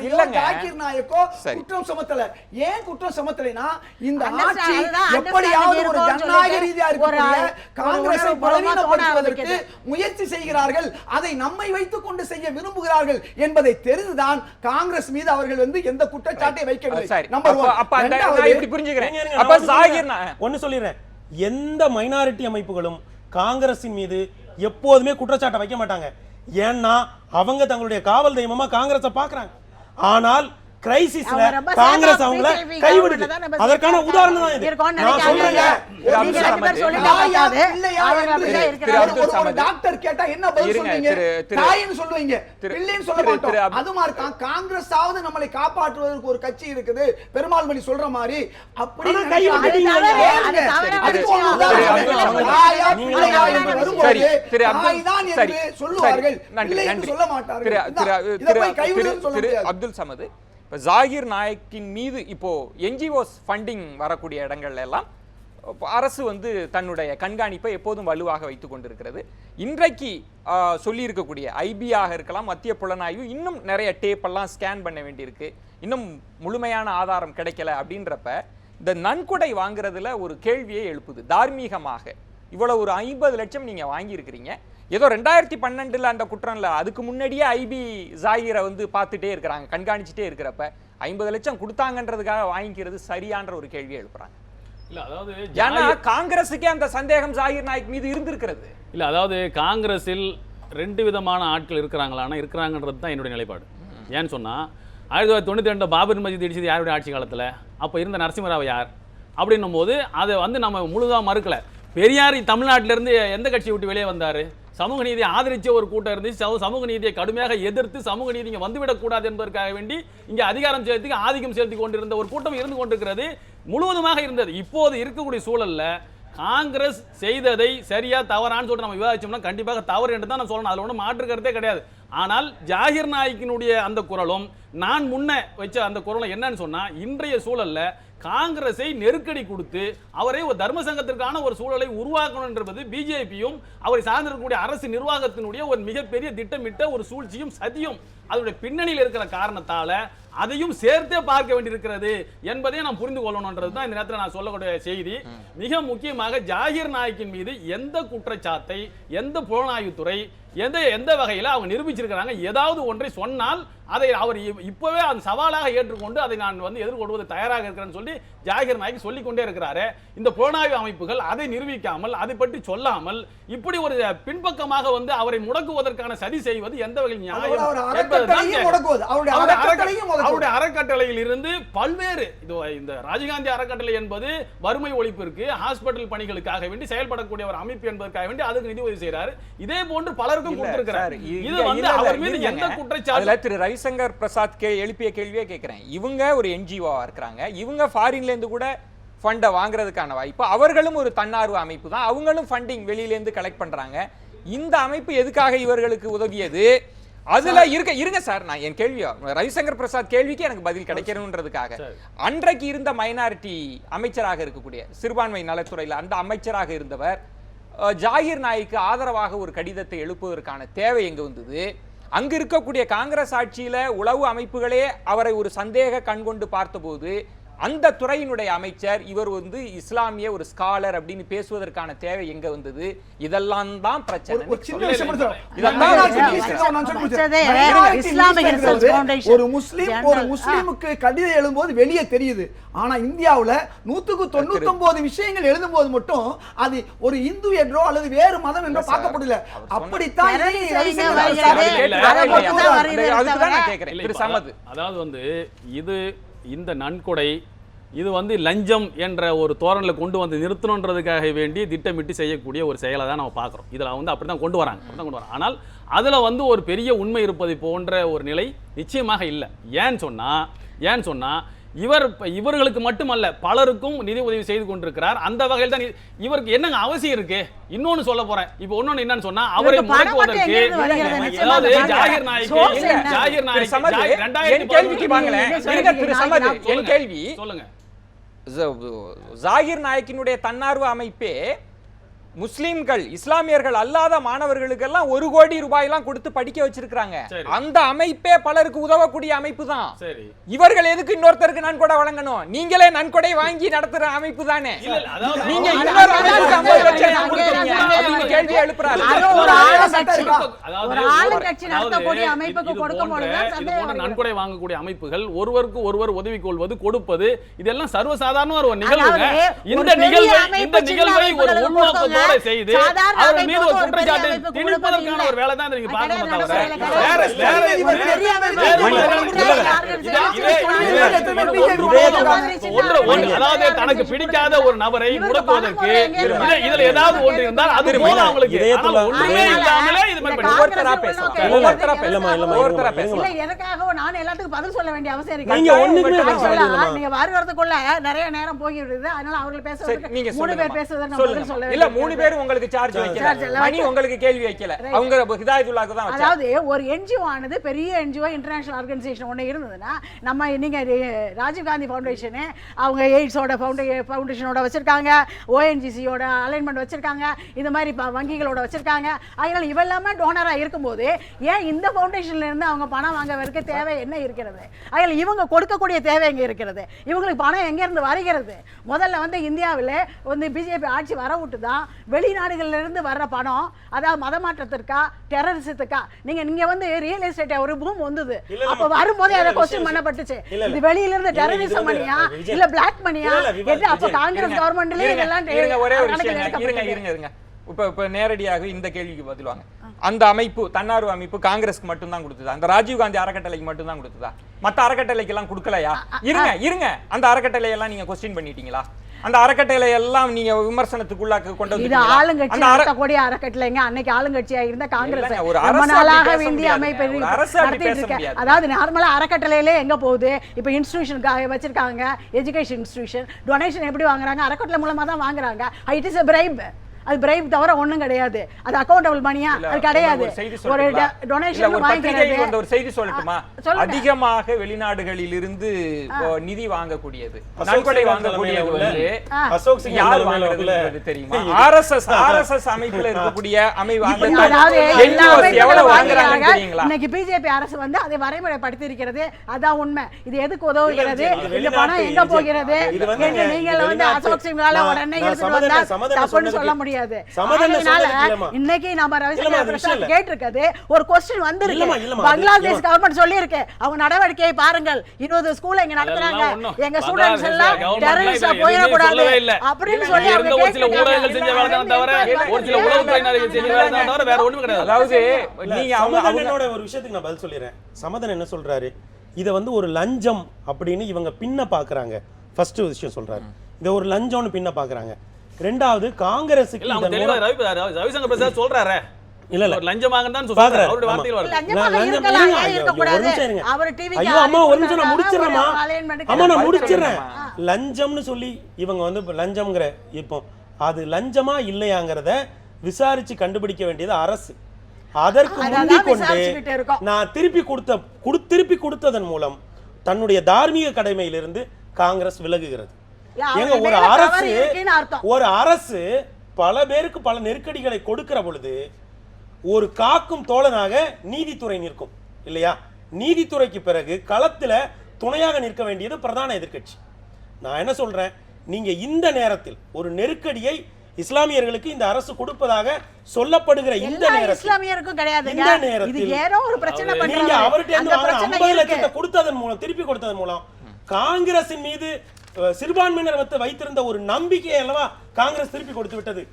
இல்லங்க. ஜாக்கீர் நாயக்கோ குற்றம் சுமத்தல. ஏன் குற்றம் சுமத்தலைனா, இந்த ஆட்சி எப்படியாவது ஒரு ஜனநாயக ரீதியா இருக்கக்கூடிய காங்கிரஸை பலவீனப்படுத்துவதற்கு முயற்சி செய்கிறார்கள், அதை நம்மை வைத்துக் கொண்டு செய்ய விரும்புகிறார்கள் என்பதை தெரிந்துதான் காங்கிரஸ் மீது அவர்கள் வந்து எந்த குற்றச்சாட்டை வைக்கவில்லை. நம்பர் 1. அப்ப நான் இப்படி புரிஞ்சுக்கிறேன். அப்ப ஜாகீர் ஒன்னு சொல்லிடுறேன், எந்த மைனாரிட்டி அமைப்புகளும் காங்கிரஸின் மீது எப்போதுமே குற்றச்சாட்டை வைக்க மாட்டாங்க. ஏன்னா அவங்க தங்களுடைய காவல் தெய்வமா காங்கிரஸை பார்க்கறாங்க. ஆனால் கிரைசிஸ்ல காங்கிரஸ் அவங்கள கைவிடுது. அதற்கான உதாரணம் தான் இது. நான் சொல்றேன், டாக்டர் கேட்டா என்ன பதில் சொல்வீங்க? தாயின்னு சொல்வீங்க, பிள்ளைன்னு சொல்ல மாட்டோம். அது மாதிரி தான் காங்கிரஸாவது நம்மளை காப்பாற்றுவதற்கு ஒரு கட்சி இருக்குது, பெருமாள் மணி சொல்ற மாதிரி. அப்படி சொல்லுவார்கள், சொல்ல மாட்டார்கள். அப்துல் சமது, ஜாகிர் நாயக்கின் மீது இப்போ என்ஜிஓஸ் ஃபண்டிங் வரக்கூடிய இடங்கள்ல எல்லாம் அரசு வந்து தன்னுடைய கண்காணிப்பை எப்போதும் வலுவாக வைத்துக் கொண்டிருக்கிறது. இன்றைக்கு சொல்லி இருக்கக்கூடிய ஐபியாக இருக்கலாம், மத்திய புலனாய்வு, இன்னும் நிறைய டேப் எல்லாம் ஸ்கேன் பண்ண வேண்டியிருக்கு, இன்னும் முழுமையான ஆதாரம் கிடைக்கல. அப்படின்றப்ப இந்த நன்கொடை வாங்குறதுல ஒரு கேள்வியை எழுப்புது. தார்மீகமாக இவ்வளவு ஒரு 50 லட்சம் நீங்க வாங்கியிருக்கிறீங்க, ஏதோ 2012 அந்த குற்றம் இல்லை, அதுக்கு முன்னாடியே ஐபி ஜாகிரை வந்து பார்த்துட்டே இருக்கிறாங்க, கண்காணிச்சுட்டே இருக்கிறப்ப 50 லட்சம் கொடுத்தாங்கன்றதுக்காக வாங்கிக்கிறது சரியான்ற ஒரு கேள்வியை எழுப்புறாங்க. இல்ல அதாவது ஏன்னா காங்கிரஸுக்கே அந்த சந்தேகம் ஜாகிர் நாயக் மீது இருந்திருக்கிறது. இல்ல அதாவது காங்கிரஸில் 2 விதமான ஆட்கள் இருக்கிறாங்களான்னா இருக்கிறாங்கன்றது தான் என்னுடைய நிலைப்பாடு. ஏன்னு சொன்னா 1992 பாபர் மஸ்ஜித் இடிச்சது யாருடைய ஆட்சி காலத்தில்? அப்போ இருந்த நரசிம்மராவ் யார் அப்படின்னும் போது அதை வந்து நம்ம முழுதாக மறுக்கலை. பெரியார் தமிழ்நாட்டிலிருந்து எந்த கட்சியை விட்டு வெளியே வந்தாரு? சமூக நீதியை ஆதரிச்ச ஒரு கூட்டம் இருந்துச்சு. சமூக நீதியை கடுமையாக எதிர்த்து சமூக நீதி இங்கே வந்துவிடக்கூடாது என்பதற்காக வேண்டி இங்கே அதிகாரம் செலுத்தி ஆதிக்கம் செலுத்தி கொண்டிருந்த ஒரு கூட்டம் இருந்து கொண்டிருக்கிறது, முழுவதுமாக இருந்தது. இப்போது இருக்கக்கூடிய சூழல்ல காங்கிரஸ் செய்ததை சரியா தவறான்னு சொல்லிட்டு நம்ம விவாதிச்சோம்னா கண்டிப்பாக தவறு என்று தான் நான் சொல்லணும். அதில் ஒன்றும் மாற்று கருத்தே கிடையாது. ஆனால் ஜாகிர் நாயக்கினுடைய அந்த குரலும் நான் முன்ன வச்ச அந்த குரலும் என்னன்னு சொன்னா, இன்றைய சூழல்ல காங்கிரஸை நெருக்கடி கொடுத்து அவரை ஒரு தர்ம சங்கத்திற்கான ஒரு சூழலை உருவாக்கணும் என்பது பிஜேபியும் அவரை சார்ந்திருக்கக்கூடிய அரசு நிர்வாகத்தினுடைய ஒரு மிகப்பெரிய திட்டமிட்ட ஒரு சூழ்ச்சியும் சதியும் அதனுடைய பின்னணியில் இருக்கிற காரணத்தால அதையும் சேர்த்தே பார்க்க வேண்டியிருக்கிறது என்பதை நாம் புரிந்து கொள்ளணும்ன்றது தான் இந்த நேரத்தில் நான் சொல்லக்கூடிய செய்தி. மிக முக்கியமாக ஜாகிர் நாயக்கின் மீது எந்த குற்றச்சாட்டை எந்த புலனாய்வுத்துறை எந்த வகையில் அவங்க நிரூபிச்சிருக்கிறாங்க, ஏதாவது ஒன்றை சொன்னால் அதை அவர் இப்பவே அந்த சவாலாக ஏற்றுக்கொண்டு அதை நான் எதிர்கொள்வது தயாராக இருக்கிறேன்னு சொல்லி ஜாகிர் நாயக் சொல்லிக் கொண்டே இருக்கிறாரு. இந்த புலனாய்வு அமைப்புகள் அதை நிரூபிக்காமல் அதை பற்றி சொல்லாமல் இப்படி ஒரு பின்பக்கமாக அவரை முடக்குவதற்கான சதி செய்வது எந்த வகையில் நியாயம்? அவருடைய அறக்கட்டளையில் இருந்து பல்வேறு இந்த ராஜீவ்காந்தி அறக்கட்டளை என்பது வறுமை ஒழிப்பிற்கு ஹாஸ்பிட்டல் பணிகளுக்காக வேண்டி செயல்படக்கூடிய ஒரு அமைப்பு என்பதற்காக வேண்டி அதுக்கு நிதி உதவி செய்யறாரு. இதே போன்று பலருக்கும் கொடுத்திருக்கிறார். இது அவர் மீது எந்த குற்றச்சாட்டு? திரு ரவிசங்கர் பிரசாத் எழுப்பிய கேள்வியே கேட்கிறேன். இவங்க ஒரு என்ஜிஓவா இருக்கிறாங்க, இவங்க ஃபாரின்ல இருந்து கூட ஃபண்டை வாங்குறதுக்கான வாய்ப்பு, அவர்களும் ஒரு தன்னார்வ அமைப்பு தான், அவங்களும் ஃபண்டிங் வெளியில இருந்து கலெக்ட் பண்றாங்க. இந்த அமைப்பு எதுக்காக இவர்களுக்கு உதவியது? அதுல இருங்க சார், நான் என் கேள்வி ரவிசங்கர் பிரசாத் கேள்விக்கு எனக்கு பதில் கிடைக்கணும்ன்றதுக்காக அன்றைக்கு இருந்த மைனாரிட்டி அமைச்சராக இருக்கக்கூடிய சிறுபான்மை நலத்துறையில் அந்த அமைச்சராக இருந்தவர் ஜாகிர் நாய்க்கு ஆதரவாக ஒரு கடிதத்தை எழுப்புவதற்கான தேவை எங்க வந்தது? அங்கு இருக்கக்கூடிய காங்கிரஸ் ஆட்சியில உளவு அமைப்புகளே அவரை ஒரு சந்தேக கண் கொண்டு பார்த்தபோது அந்த துறையினுடைய அமைச்சர் இவர் இஸ்லாமிய ஒரு ஸ்காலர் அப்படின்னு பேசுவதற்கான தேவை எங்க வந்தது? இதெல்லாம் தான் பிரச்சனை. ஒரு முஸ்லிமுக்கு கடிதம் எழுதும்போது வெளியே தெரியுது. ஆனா இந்தியாவுல 199 விஷயங்கள் எழுதும்போது மட்டும் அது ஒரு இந்து என்றோ அல்லது வேறு மதம் என்றோ பார்க்கப்படல. அப்படித்தான் அதாவது இது இந்த நன்கொடை இது லஞ்சம் என்ற ஒரு தோரணில் கொண்டு நிறுத்தணுன்றதுக்காக வேண்டி திட்டமிட்டு செய்யக்கூடிய ஒரு செயலை தான் நம்ம பார்க்குறோம். இதில் அப்படி தான் கொண்டு வராங்க. ஆனால் அதில் ஒரு பெரிய உண்மை இருப்பதை போன்ற ஒரு நிலை நிச்சயமாக இல்லை. ஏன்னு சொன்னால் இவர்களுக்கு மட்டுமல்ல பலருக்கும் நிதி உதவி செய்து கொண்டிருக்கிறார். அந்த வகையில் தான் இவருக்கு என்னங்க அவசியம் இருக்கு? இன்னொன்னு சொல்ல போறேன். இப்போ இன்னொன்னு என்னன்னு சொன்னா அவரை முடக்குவதற்கு அதாவது ஜாகிர் நாயக் சொல்லுங்க. ஜாகிர் நாயக்கினுடைய தன்னார்வ அமைப்பே முஸ்லிம்கள் இஸ்லாமியர்கள் அல்லாத மாணவர்களுக்கெல்லாம் 1 கோடி ரூபாயெல்லாம் கொடுத்து படிக்க வச்சிருக்காங்க. அந்த அமைப்பே பலருக்கு உதவக்கூடிய அமைப்பு தான். இவர்கள் எதுக்கு இன்னொருத்தருக்கு நன்கொடை வழங்கணும்? நீங்களே நன்கொடை வாங்கி நடத்துற அமைப்பு தானே. நீங்க இன்னொரு அமைப்புக்கு 50 லட்சம் கொடுக்குறீங்க அப்படின்னு கேள்வி எழுப்புறாரு. நன்கொடை வாங்கக்கூடிய அமைப்புகள் ஒருவருக்கு ஒருவர் உதவி கொள்வது கொடுப்பது இதெல்லாம் சர்வசாதாரண ஒரு நிகழ்வு. இந்த நிகழ்வை ஒரு உள்நோக்கத்தோட செய்து அவர் மீது ஒரு குற்றச்சாட்டை திணிப்பதற்கான ஒரு வேலை தான் நீங்க பார்க்கணும். அதாவது தனக்கு பிடிக்காத ஒரு நபரை முடக்குவதற்கு இதுல ஏதாவது ஒன்று இருந்தால் அது போல அவங்களுக்கு ஒண்ணுமே இல்லாமலே இது மாதிரி ஒவ்வொருத்தரா பேசலாம். எனக்காக நான் எல்லாத்துக்கும் பதில் சொல்ல வேண்டிய அவசியம் இருக்கு. நீங்க வருவதற்குள்ள நிறைய நேரம் போகிவிடுது. அதனால அவர்கள் பேசுறதுக்கு 3 பேர் பேசுவதற்கு நான் பதில் சொல்ல இல்ல 3 பேர் உங்களுக்கு சார்ஜ் வைக்கல, மணி உங்களுக்கு கேள்வி வைக்கல, அவங்க ஹிதாயத்துல்லாஹ்க்கு தான் வச்சாங்க. அதாவது ஒரு என்ஜிஓ ஆனது பெரிய என்ஜிஓ இன்டர்நேஷனல் ஆர்கனைசேஷன் ஒன்று இருந்ததுன்னா நம்ம நீங்க ராஜீவ்காந்தி ஃபவுண்டேஷன் அவங்க எய்ட்ஸோட ஃபவுண்டேஷனோட வச்சிருக்காங்க, ஓஎன்ஜிசியோட அலைன்மெண்ட் வச்சிருக்காங்க, இந்த மாதிரி வங்கிகளோட வச்சிருக்காங்க. அதனால இவெல்லாமே டோனரா இருக்கும்போது ஏன் இந்த ஃபவுண்டேஷன்ல இருந்து அவங்க பணம் வாங்க தேவை என்ன இருக்கிறது? அதனால இவங்க கொடுக்கக்கூடிய தேவை எங்க இருக்கிறது? இவங்களுக்கு பணம் எங்க இருந்து வருகிறது? முதல்ல இந்தியாவில் பிஜேபி ஆட்சி வர விட்டு தான் வெளிநாடுகள்ல இருந்து வர்ற பணம் அதாவது மதமாற்றத்திற்கா டெரரிசத்துக்கா நீங்க ரியல் எஸ்டேட் ஒரு பூம் வந்தது. அப்ப வரும்போது அதை கொஸ்டின் பண்ணப்பட்டுச்சு. இது வெளியில இருந்து டெரரிசம் மணியா இல்ல பிளாக் மணியா? அப்ப காங்கிரஸ் கவர்மெண்ட்ல இதெல்லாம் ஒரே ஒரு விஷயம் இருங்க. இப்ப நேரடியாக இந்த கேள்விக்கு பதில் வாங்க. அந்த அமைப்பு தன்னார்வ அமைப்பு காங்கிரஸ்க்கு மட்டும் தான் கொடுத்ததா? அந்த ராஜீவ்காந்தி அறக்கட்டளைக்கு மட்டும் தான் கொடுத்ததா? மத்த அறக்கட்டளைக்கு எல்லாம் கொடுக்கலையா? இருங்க அந்த அறக்கட்டளை எல்லாம் நீங்க கொஸ்டின் பண்ணிட்டீங்களா? அந்த அறக்கட்டளை எல்லாம் நீங்க விமர்சனத்துக்குள்ளாக்க கொண்டு இது வந்து ஆளுங்கட்சி நடத்தக்கூடிய அறக்கட்டளைங்க. அன்னைக்கு ஆளுங்கட்சியா இருந்த காங்கிரஸ் இல்லைங்க, ஒரு ரொம்ப அரசு நாளாக அப்படி பேச இந்திய முடியாது. அமைப்பை ஒரு அரசு அப்படி நடத்திட்டு பேச இருக்க. முடியாது. அதாவது நார்மலா அறக்கட்டளையிலே எங்க போகுது? இப்ப இன்ஸ்டிடியூஷனுக்காக வச்சிருக்காங்க, எஜுகேஷன் இன்ஸ்டிடியூஷன். டொனேஷன் எப்படி வாங்குறாங்க? அறக்கட்டளை மூலமா தான் வாங்குறாங்க. It is a bribe. அது பிரைப் தவிர ஒண்ணும் கிடையாது. அது அக்கௌண்டபிள் மணியா? அது கிடையாது. ஒரு டொனேஷன் வாங்கிக்கிறது. ஒரு செய்தி சொல்லட்டுமா? அதிகமாக வெளிநாடுகளில் இருந்து நிதி வாங்கக்கூடியது, நன்கொடை வாங்கக்கூடியது வந்து யார் வாங்குறது தெரியுமா? ஆர்எஸ்எஸ் அமைப்புல இருக்கக்கூடிய எவ்வளவு வாங்குறாங்க தெரியுங்களா? இன்னைக்கு பிஜேபி அரசு வந்து அதை வரைமுறைப்படுத்தி இருக்கிறது. அதான் உண்மை. இது எதுக்கு உதவுகிறது? இந்த பணம் எங்க போகிறது? நீங்கள் வந்து அசோக் சிங்கால உடனே எடுத்துட்டு வந்தா தப்புன்னு சொல்ல முடியாது. இன்னைக்கு நம்ம ரவிசங்கர் பிரசாத் கேட்டிருக்கிறது ஒரு क्वेश्चन வந்திருக்கு. பங்களாதேஷ் கவர்மெண்ட் சொல்லி இருக்கு, அவங்க நடவடிக்கையை பாருங்கள். 20 ஸ்கூல்ல இங்க நடத்துறாங்க, எங்க ஸ்டூடண்ட்ஸ் எல்லாம் டெரரிஸ்டா போயிட கூடாது அப்படினு சொல்லி அவங்க ஒரு சில ஊடகங்கள் செஞ்ச வேலை தான் தவிர ஒரு சில உளவுத்துறையினர்கள் செஞ்ச வேலை தான் தவிர வேற ஒண்ணும் கிடையாது. அதாவது நீங்க அவங்களோட ஒரு விஷயத்துக்கு நான் பதில் சொல்லிறேன். சமதன் என்ன சொல்றாரு? இத வந்து ஒரு லஞ்சம் அப்படினு இவங்க பின்ன பாக்குறாங்க. ஃபர்ஸ்ட் விஷயம் சொல்றாரு, இத ஒரு லஞ்சம்னு பின்ன பாக்குறாங்க. ரெண்டாவது காங்கிரஸுக்கு ரவிசங்கர் பிரசாத் சொல்றாரு இல்ல இல்ல லஞ்சமாங்கன்னு தான் சொல்றாரு. அவருடைய வார்த்தைகள் வருது. ஐயோ அம்மா ஒரு நிமிஷம் நான் முடிச்சிரேம்மா. அம்மா நான் முடிச்சிரேன். லஞ்சம்னு சொல்லி இவங்க வந்து லஞ்சம்ங்கற இப்போ அது லஞ்சமா இல்லையாங்கறத விசாரிச்சு கண்டுபிடிக்க வேண்டியது அரசு. அதற்கு முந்தி கொண்டு நான் திருப்பி கொடுத்ததன் மூலம் தன்னுடைய தார்மீக கடமையிலிருந்து காங்கிரஸ் விலகுகிறது. ஏங்க ஒரு அரசு பல பேருக்கு பல நெருக்கடிகளை கொடுக்கிற பொழுது ஒரு காக்கும் தோழனாக நீதித்துறை நிற்கும் இல்லையா? நீதித்துறைக்கு பிறகு களத்துல துணையாக நிற்க வேண்டியது பிரதான எதிர்க்கட்சி. நான் என்ன சொல்றேன், நீங்க இந்த நேரத்தில் ஒரு நெருக்கடியை இஸ்லாமியர்களுக்கு இந்த அரசு கொடுப்பதாக சொல்லப்படுகிற இந்த நேரத்தில் இஸ்லாமியருக்கும் கிடையாதுங்க. இந்த நேரத்தில் இது ஏதோ ஒரு பிரச்சனை பண்றாங்க. நீங்க அவர்ட்ட இருந்து 50 லட்சத்தை கொடுத்ததன் மூலம் திருப்பி கொடுத்ததன் மூலம் காங்கிரசின் மீது சிறுபான்மையினர் வைத்திருந்த ஒரு நம்பிக்கையை அல்லவா காங்கிரஸ் திருப்பி கொடுத்து விட்டது.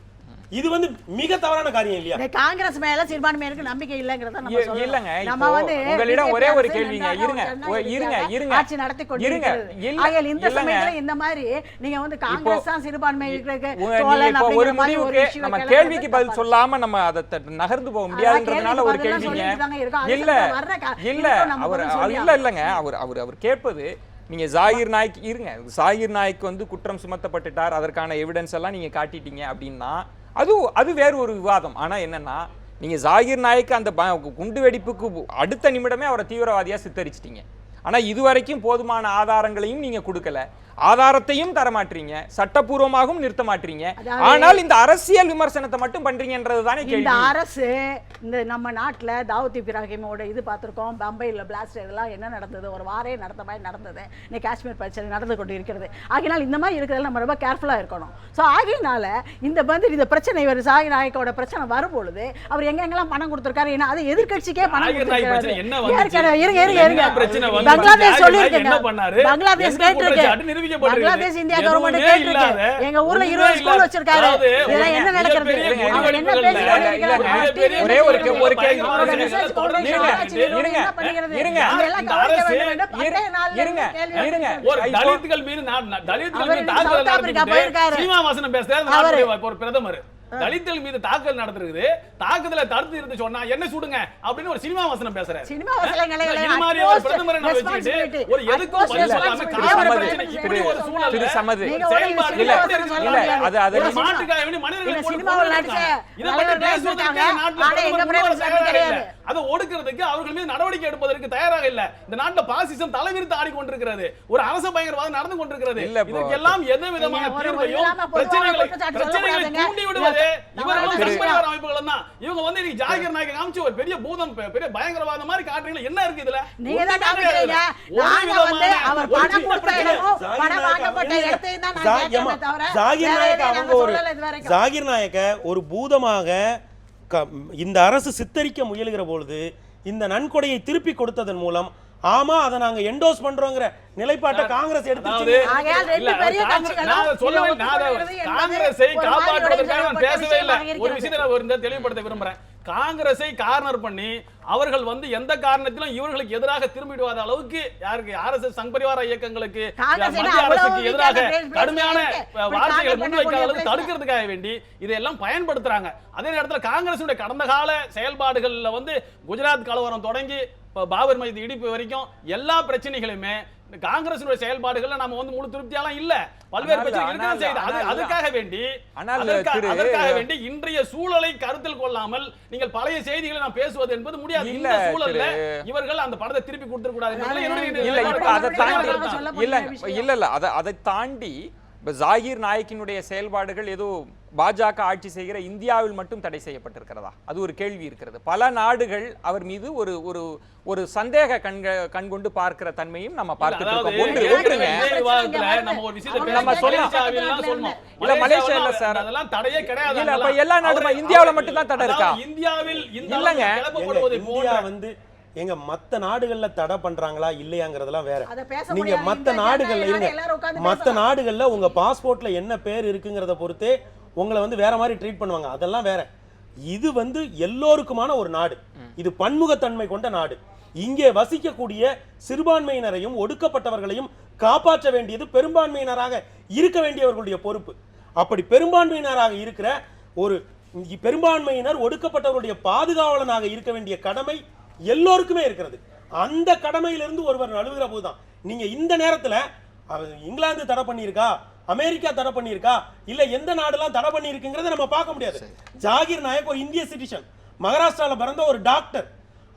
இது வந்து மிக தவறான காரியம் இல்லையா? காங்கிரஸ் மேல சிறுபான்மையினருக்கு நம்பிக்கை இல்லங்கறத நம்ம சொல்லலாம். இல்லங்க, நம்ம வந்து உங்களிடம் ஒரே ஒரு கேள்விங்க. இருங்க ஆட்சி நடத்தி கொண்டிருக்கிறது. ஆகையால் இந்த சமயத்துல இந்த மாதிரி நீங்க வந்து காங்கிரஸ் தான் சிறுபான்மையினருக்கு தோழன் அப்படிங்கிற மாதிரி ஒரு இஷ்யூ நம்ம கேள்விக்கு பதில் சொல்லாம நம்ம அத நகர்ந்து போக முடியாதுன்றதுனால ஒரு கேள்விங்க. இல்லங்க அவர் கேட்பது, நீங்க ஜாகிர் நாய்க்கு வந்து குற்றம் சுமத்தப்பட்டுட்டார், அதற்கான எவிடன்ஸ் எல்லாம் நீங்க காட்டிட்டீங்க அப்படின்னா அது வேறு ஒரு விவாதம். ஆனா என்னன்னா, நீங்க ஜாகிர் நாய்க்கு அந்த குண்டு வெடிப்புக்கு அடுத்த நிமிடமே அவரை தீவிரவாதியா சித்தரிச்சிட்டீங்க. ஆனா இதுவரைக்கும் போதுமான ஆதாரங்களையும் நீங்க கொடுக்கல, ஆதாரத்தையும் தர மாட்டீங்க, சட்டப்பூர்வமாகவும் நிறுத்த மாட்டீங்க. ஆனால் இந்த அரசியல் விமர்சனத்தை மட்டும் பண்றீங்கன்றது தானே கேள்வி. இந்த அரசு இந்த நம்ம நாட்டுல தாவூத் இப்ராஹிமோட இது பார்த்திருக்கோம், பம்பையில் பிளாஸ்ட் இதெல்லாம் என்ன நடந்தது, ஒரு வாரே நடந்த மாதிரி நடந்தது. இன்னைக்கு காஷ்மீர் பிரச்சனை நடந்து கொண்டு இருக்கிறது. ஆகினால் இந்த மாதிரி இருக்கிறதுல நம்ம ரொம்ப கேர்ஃபுல்லா இருக்கணும். ஸோ ஆகினால இந்த வந்து இந்த பிரச்சனை ஒரு ஜாகிர் நாயக்கோட பிரச்சனை வரும்பொழுது அவர் எங்கெங்கெல்லாம் பணம் கொடுத்திருக்காரு, ஏன்னா அது எதிர்க்கட்சிக்கே பணம் கொடுத்திருக்காரு. இருங்க பங்களாதேஷ் சொல்லியிருக்கேங்க, பங்களாதேஷ் கேட்டிருக்கு, பங்களாதேஷ் இந்தியா கவர்மெண்ட் கேட்டிருக்கு, எங்க ஊர்ல 20 ஸ்கூல் வச்சிருக்காரு, இதெல்லாம் என்ன நடக்கிறது? அவர் என்ன பேசிட்டு ஒரே ஒரு கேள்வி தலித்துகள் மீது சீமாவாசனம் பேசுறாரு ஒரு பிரதமர். தலித்துகள் மீது தாக்குதல் நடந்துருக்குது, தாக்குதலை தடுத்து இருந்து சொன்னா என்ன சுடுங்க அப்படின்னு ஒரு சினிமா வசனம் பேசுறாரு. அதை ஒடுக்கிறதுக்கு அவர்கள் மீது நடவடிக்கை எடுப்பதற்கு தயாராக இல்ல. இந்த நாட்டுல பாசிசம் தலைவிரித்து ஆடிக்கொண்டிருக்கிறது, ஒரு அரச பயங்கரவாதம் நடந்து கொண்டிருக்கிறது. இதுக்கெல்லாம் எந்த விதமான தீர்வையும் பிரச்சனைகளை தூண்டி விடுவது அமைப்புகள் தான். இவங்க வந்து இன்னைக்கு ஜாகிர் நாயக் காமிச்சு ஒரு பெரிய பூதம், பெரிய பயங்கரவாத மாதிரி காட்டுறீங்க. என்ன இருக்கு இதுல? நீங்க தான் காமிக்கிறீங்க. நாங்க வந்து அவர் பணம் கொடுத்த இடமோ பணம் வாங்கப்பட்ட இடத்தை தான் நான் கேட்கிறேன் தவிர ஜாகிர் நாயக்க ஒரு பூதமாக இந்த அரசு சித்தரிக்க முயலுகிற பொழுது இந்த நன்கொடையை திருப்பி கொடுத்ததன் மூலம் ஆமா அதை நாங்க என்டோஸ் பண்றோங்கிற நிலைப்பாட்டை காங்கிரஸ் எடுத்துச்சு. காங்கிரஸை காப்பாற்றுவதற்காக நான் பேசவே இல்லை. ஒரு விஷயத்தை நான் தெளிவுபடுத்த விரும்புறேன். காங்கிரஸை கார்னர் பண்ணி அவர்கள் வந்து எந்த காரணத்திலும் இவர்களுக்கு எதிராக திரும்பிடுவாத அளவுக்கு யாருக்கு RSS சங் பரிவார இயக்கங்களுக்கு மத்திய அரசுக்கு எதிராக கடுமையான வார்த்தைகளை முன்வைக்காத அளவுக்கு தடுக்கிறதுக்காக வேண்டி இதையெல்லாம் பயன்படுத்துறாங்க. அதே நேரத்தில் காங்கிரசுடைய கடந்த கால செயல்பாடுகள்ல வந்து குஜராத் கலவரம் தொடங்கி பாபர் மஸ்ஜித் இடிப்பு வரைக்கும் எல்லா பிரச்சனைகளுமே காங்கிரசுடைய செயல்பாடுகள்ல நம்ம வந்து முழு திருப்தியாலாம் இல்ல, பல்வேறு பிரச்சனைகள் இருக்கதான் செய்யுது. அதற்காக வேண்டி இன்றைய சூழலை கருத்தில் கொள்ளாமல் நீங்கள் பழைய செய்திகளை நான் பேசுவது என்பது முடியாது. இந்த சூழல்ல இவர்கள் அந்த படத்தை திருப்பி கொடுத்துட கூடாது. அதை தாண்டி ஜாகிர் நாயக்கினுடைய செயல்பாடுகள் ஏதோ பாஜக ஆட்சி செய்கிற இந்தியாவில் மட்டும் தடை செய்யப்பட்டிருக்கிறதா? அது ஒரு கேள்வி இருக்கிறது. பல நாடுகள் அவர் மீது ஒரு ஒரு ஒரு சந்தேக கண்கொண்டு பார்க்கிற தன்மையும் நம்ம பார்க்கிறோம். எல்லா நாடுமா இந்தியாவில் மட்டும் தான் தடை இருக்கா? இந்தியாவில் இல்லங்க, இந்தியா வந்து எங்க மத்த நாடுகள்ல தடை பண்றாங்களா இல்லையாங்கிறதெல்லாம் வேற. நீங்க மத்த நாடுகள்ல இருங்க, மத்த நாடுகள்ல உங்க பாஸ்போர்ட்ல என்ன பேர் இருக்குங்கிறத பொறுத்தே உங்களை வந்து வேற மாதிரி ட்ரீட் பண்ணுவாங்க, அதெல்லாம் வேற. இது வந்து எல்லோருக்குமான ஒரு நாடு, இது பன்முகத்தன்மை கொண்ட நாடு. இங்கே வசிக்கக்கூடிய சிறுபான்மையினரையும் ஒடுக்கப்பட்டவர்களையும் காப்பாற்ற வேண்டியது பெரும்பான்மையினராக இருக்க வேண்டியவர்களுடைய பொறுப்பு. அப்படி பெரும்பான்மையினராக இருக்கிற ஒரு பெரும்பான்மையினர் ஒடுக்கப்பட்டவருடைய பாதுகாவலனாக இருக்க வேண்டிய கடமை எல்லோருக்குமே இருக்கிறது. அந்த கடமையிலிருந்து ஒருவர் நழுவுகிற போதுதான் நீங்க இந்த நேரத்துல இங்கிலாந்து தடை பண்ணியிருக்கா, அமெரிக்கா தடை பண்ணியிருக்கா, இல்ல எந்த நாடுலாம் தடை பண்ணியிருக்குங்கிறத நம்ம பார்க்க முடியாது. ஜாகிர் நாயக் ஒரு இந்திய சிட்டிசன், மகாராஷ்டிரால பிறந்த ஒரு டாக்டர்.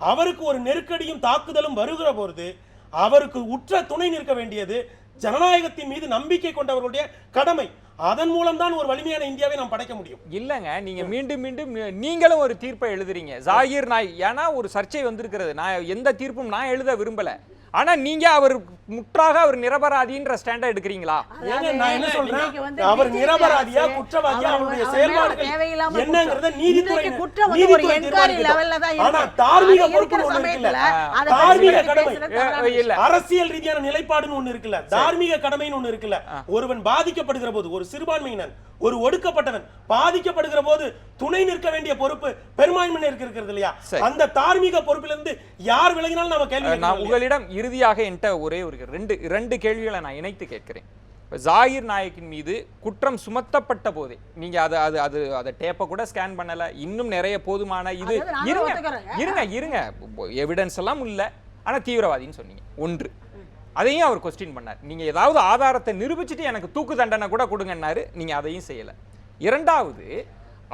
அவருக்கு ஒரு நெருக்கடியும் தாக்குதலும் வருகிற போது அவருக்கு உற்ற துணை நிற்க வேண்டியது ஜனநாயகத்தின் மீது நம்பிக்கை கொண்டவர்களுடைய கடமை. அதன் மூலம் தான் ஒரு வலிமையான இந்தியாவை நாம் படைக்க முடியும். இல்லங்க, நீங்க மீண்டும் மீண்டும் நீங்களும் ஒரு தீர்ப்பை எழுதுறீங்க. ஜாகிர் நாயக் ஏன்னா ஒரு சர்ச்சை வந்திருக்கிறது. நான் எந்த தீர்ப்பும் நான் எழுத விரும்பல. ஆனா நீங்க அவர் முற்றாக அவர் நிரபராதின்ற ஸ்டாண்டா எடுக்கிறீங்களா? நான் என்ன சொல்றேன், அவர் நிரபராதியா குற்றவாளியா அவருடைய செயல்பாடுகள் என்னங்கறத நீதித்துறை ஆனா தார்மீக பொறுப்பு ஒண்ணு இருக்குல்ல, தார்மீக கடமை இல்ல, அரசியல் ரீதியான நிலைப்பாடுன்னு ஒண்ணு இருக்குல்ல, தார்மீக கடமைன்னு ஒண்ணு இருக்குல்ல. ஒருவன் பாதிக்கப்படுகிற போது, ஒரு சிறுபான்மையினர், ஒரு ஒடுக்கப்பட்டவன் பாதிக்கப்படுகிற போது துணை நிற்க வேண்டிய பொறுப்பு பெரும்பான்மையினருக்கு இருக்கிறது இல்லையா? அந்த தார்மீக பொறுப்பிலிருந்து யார் விலகினாலும் நம்ம கேள்வி. நான் உங்களிடம் இறுதியாக என்கிட்ட ஒரே ஒரு ரெண்டு கேள்விகளை நான் இணைத்து கேட்கிறேன். ஜாகிர் நாயக்கின் மீது குற்றம் சுமத்தப்பட்ட போதே நீங்க அதை டேப்பை கூட ஸ்கேன் பண்ணல, இன்னும் நிறைய போதுமான இது இருங்க எவிடன்ஸ் எல்லாம் இல்ல, ஆனா தீவிரவாதின்னு சொன்னீங்க. ஒன்று, அதையும் அவர் கொஸ்டின் பண்ணார். நீங்க ஏதாவது ஆதாரத்தை நிரூபிச்சுட்டு எனக்கு தூக்கு தண்டனை கூட கொடுங்கன்னாரு, நீங்க அதையும் செய்யல. இரண்டாவது,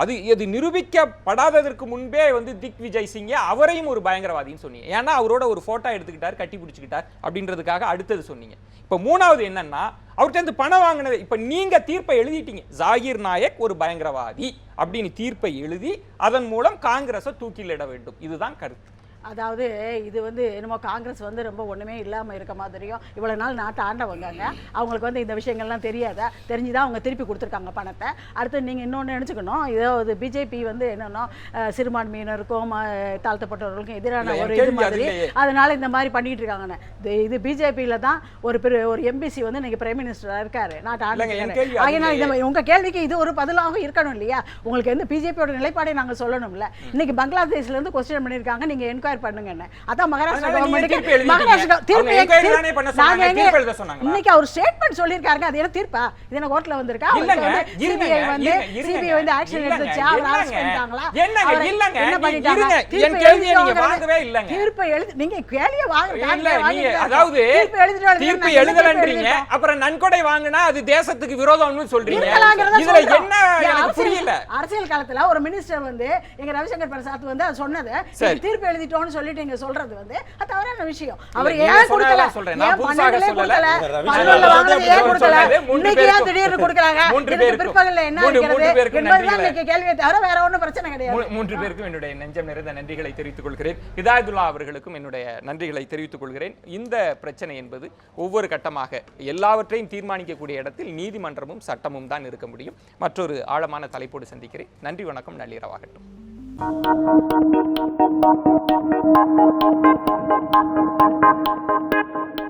அது நிரூபிக்கப்படாததற்கு முன்பே வந்து திக் விஜய் சிங்கை அவரையும் ஒரு பயங்கரவாதின்னு சொன்னீங்க. ஏன்னா அவரோட ஒரு போட்டோ எடுத்துக்கிட்டார், கட்டி பிடிச்சிக்கிட்டார் அப்படின்றதுக்காக அடுத்தது சொன்னீங்க. இப்ப மூணாவது என்னன்னா, அவர்கிட்ட பணம் வாங்கினது. இப்ப நீங்க தீர்ப்பை எழுதிட்டீங்க, ஜாகிர் நாயக் ஒரு பயங்கரவாதி அப்படின்னு தீர்ப்பை எழுதி அதன் மூலம் காங்கிரஸை தூக்கிலிட வேண்டும். இதுதான் கருத்து. அதாவது இது வந்து என்னமோ காங்கிரஸ் வந்து ரொம்ப ஒன்றுமே இல்லாமல் இருக்க மாதிரியும், இவ்வளோ நாள் நாட்டை ஆண்டவங்க அவங்களுக்கு வந்து இந்த விஷயங்கள்லாம் தெரியாதா, தெரிஞ்சுதான் அவங்க திருப்பி கொடுத்துருக்காங்க பணத்தை. அடுத்து நீங்கள் இன்னொன்று நினச்சிக்கணும், இதாவது பிஜேபி வந்து என்னென்னா சிறுபான்மையினருக்கும் தாழ்த்தப்பட்டவர்களுக்கும் எதிரான ஒரு இது மாதிரி, அதனால இந்த மாதிரி பண்ணிட்டு இருக்காங்கன்னு. இது பிஜேபியில் தான் ஒரு எம்பிசி வந்து இன்னைக்கு பிரைம் மினிஸ்டராக இருக்காரு, நாட்டை ஆண்டு. அதனால் இந்த உங்கள் கேள்விக்கு இது ஒரு பதிலாக இருக்கணும் இல்லையா? உங்களுக்கு வந்து பிஜேபியோட நிலைப்பாடை நாங்கள் சொல்லணும்ல. இன்னைக்கு பங்களாதேஷ்லேருந்து கொஸ்டின் பண்ணியிருக்காங்க, நீங்கள் என்கொயரி பண்ணுங்க. அதான் மகாராஷ்டிரா கவர்மெண்ட் இன்னைக்கு அவர் ஸ்டேட்மென்ட் சொல்லிருக்காங்க. அது என்ன தீர்ப்பா? இது என்ன கோர்ட்ல வந்திருக்கா? சிபிஐ வந்து ஆக்ஷன் எடுத்துச்சு, அவர் அரெஸ்ட் பண்ணிட்டாங்களா? என்ன பண்ணிட்டாங்க? என் கேள்வியை நீங்க வாங்கவே இல்லங்க. தீர்ப்பை எழுதி நீங்க கேள்வியை வாங்குறீங்க. அதாவது தீர்ப்பு எழுதலன்றீங்க, அப்புறம் நன்கொடை வாங்குனா அது தேசத்துக்கு விரோதம்னு சொல்றீங்க. இதுல என்ன எனக்கு புரியல. அரசியல் காலத்துல ஒரு மினிஸ்டர் வந்து எங்க ரவிசங்கர் பிரசாத் வந்து அது சொன்னது தீர்ப்பு எழுதிட்டோம் சொல்லிட்டு நீங்க சொல்றது வந்து அது தவறான விஷயம். அவர் ஏன் கொடுக்கல சொல்றேன், நான் புதுசாக சொல்லல. ஏன் கொடுக்கல? இன்னைக்கு ஏன் திடீர்னு கொடுக்கறாங்க? பிற்பகல்ல என்ன இருக்கிறது என்பதுதான் இன்னைக்கு கேள்வியை தவிர வேற ஒண்ணும் பிரச்சனை கிடையாது. மூன்று பேருக்கும் என்னுடைய நெஞ்சம் நிறைந்த நன்றிகளை தெரிவித்துக் கொள்கிறேன். ஹிதாயத்துல்லா அவர்களுக்கும் என்னுடைய நன்றிகளை தெரிவித்துக் கொள்கிறேன். இந்த பிரச்சனை என்பது ஒவ்வொரு கட்டமாக எல்லாவற்றையும் தீர்மானிக்கக்கூடிய இடத்தில் நீதிமன்றமும் சட்டமும் தான் இருக்க முடியும். மற்றொரு ஆழமான தலைப்போடு சந்திக்கிறேன். நன்றி, வணக்கம், நள்ளிரவாகட்டும். Thank you.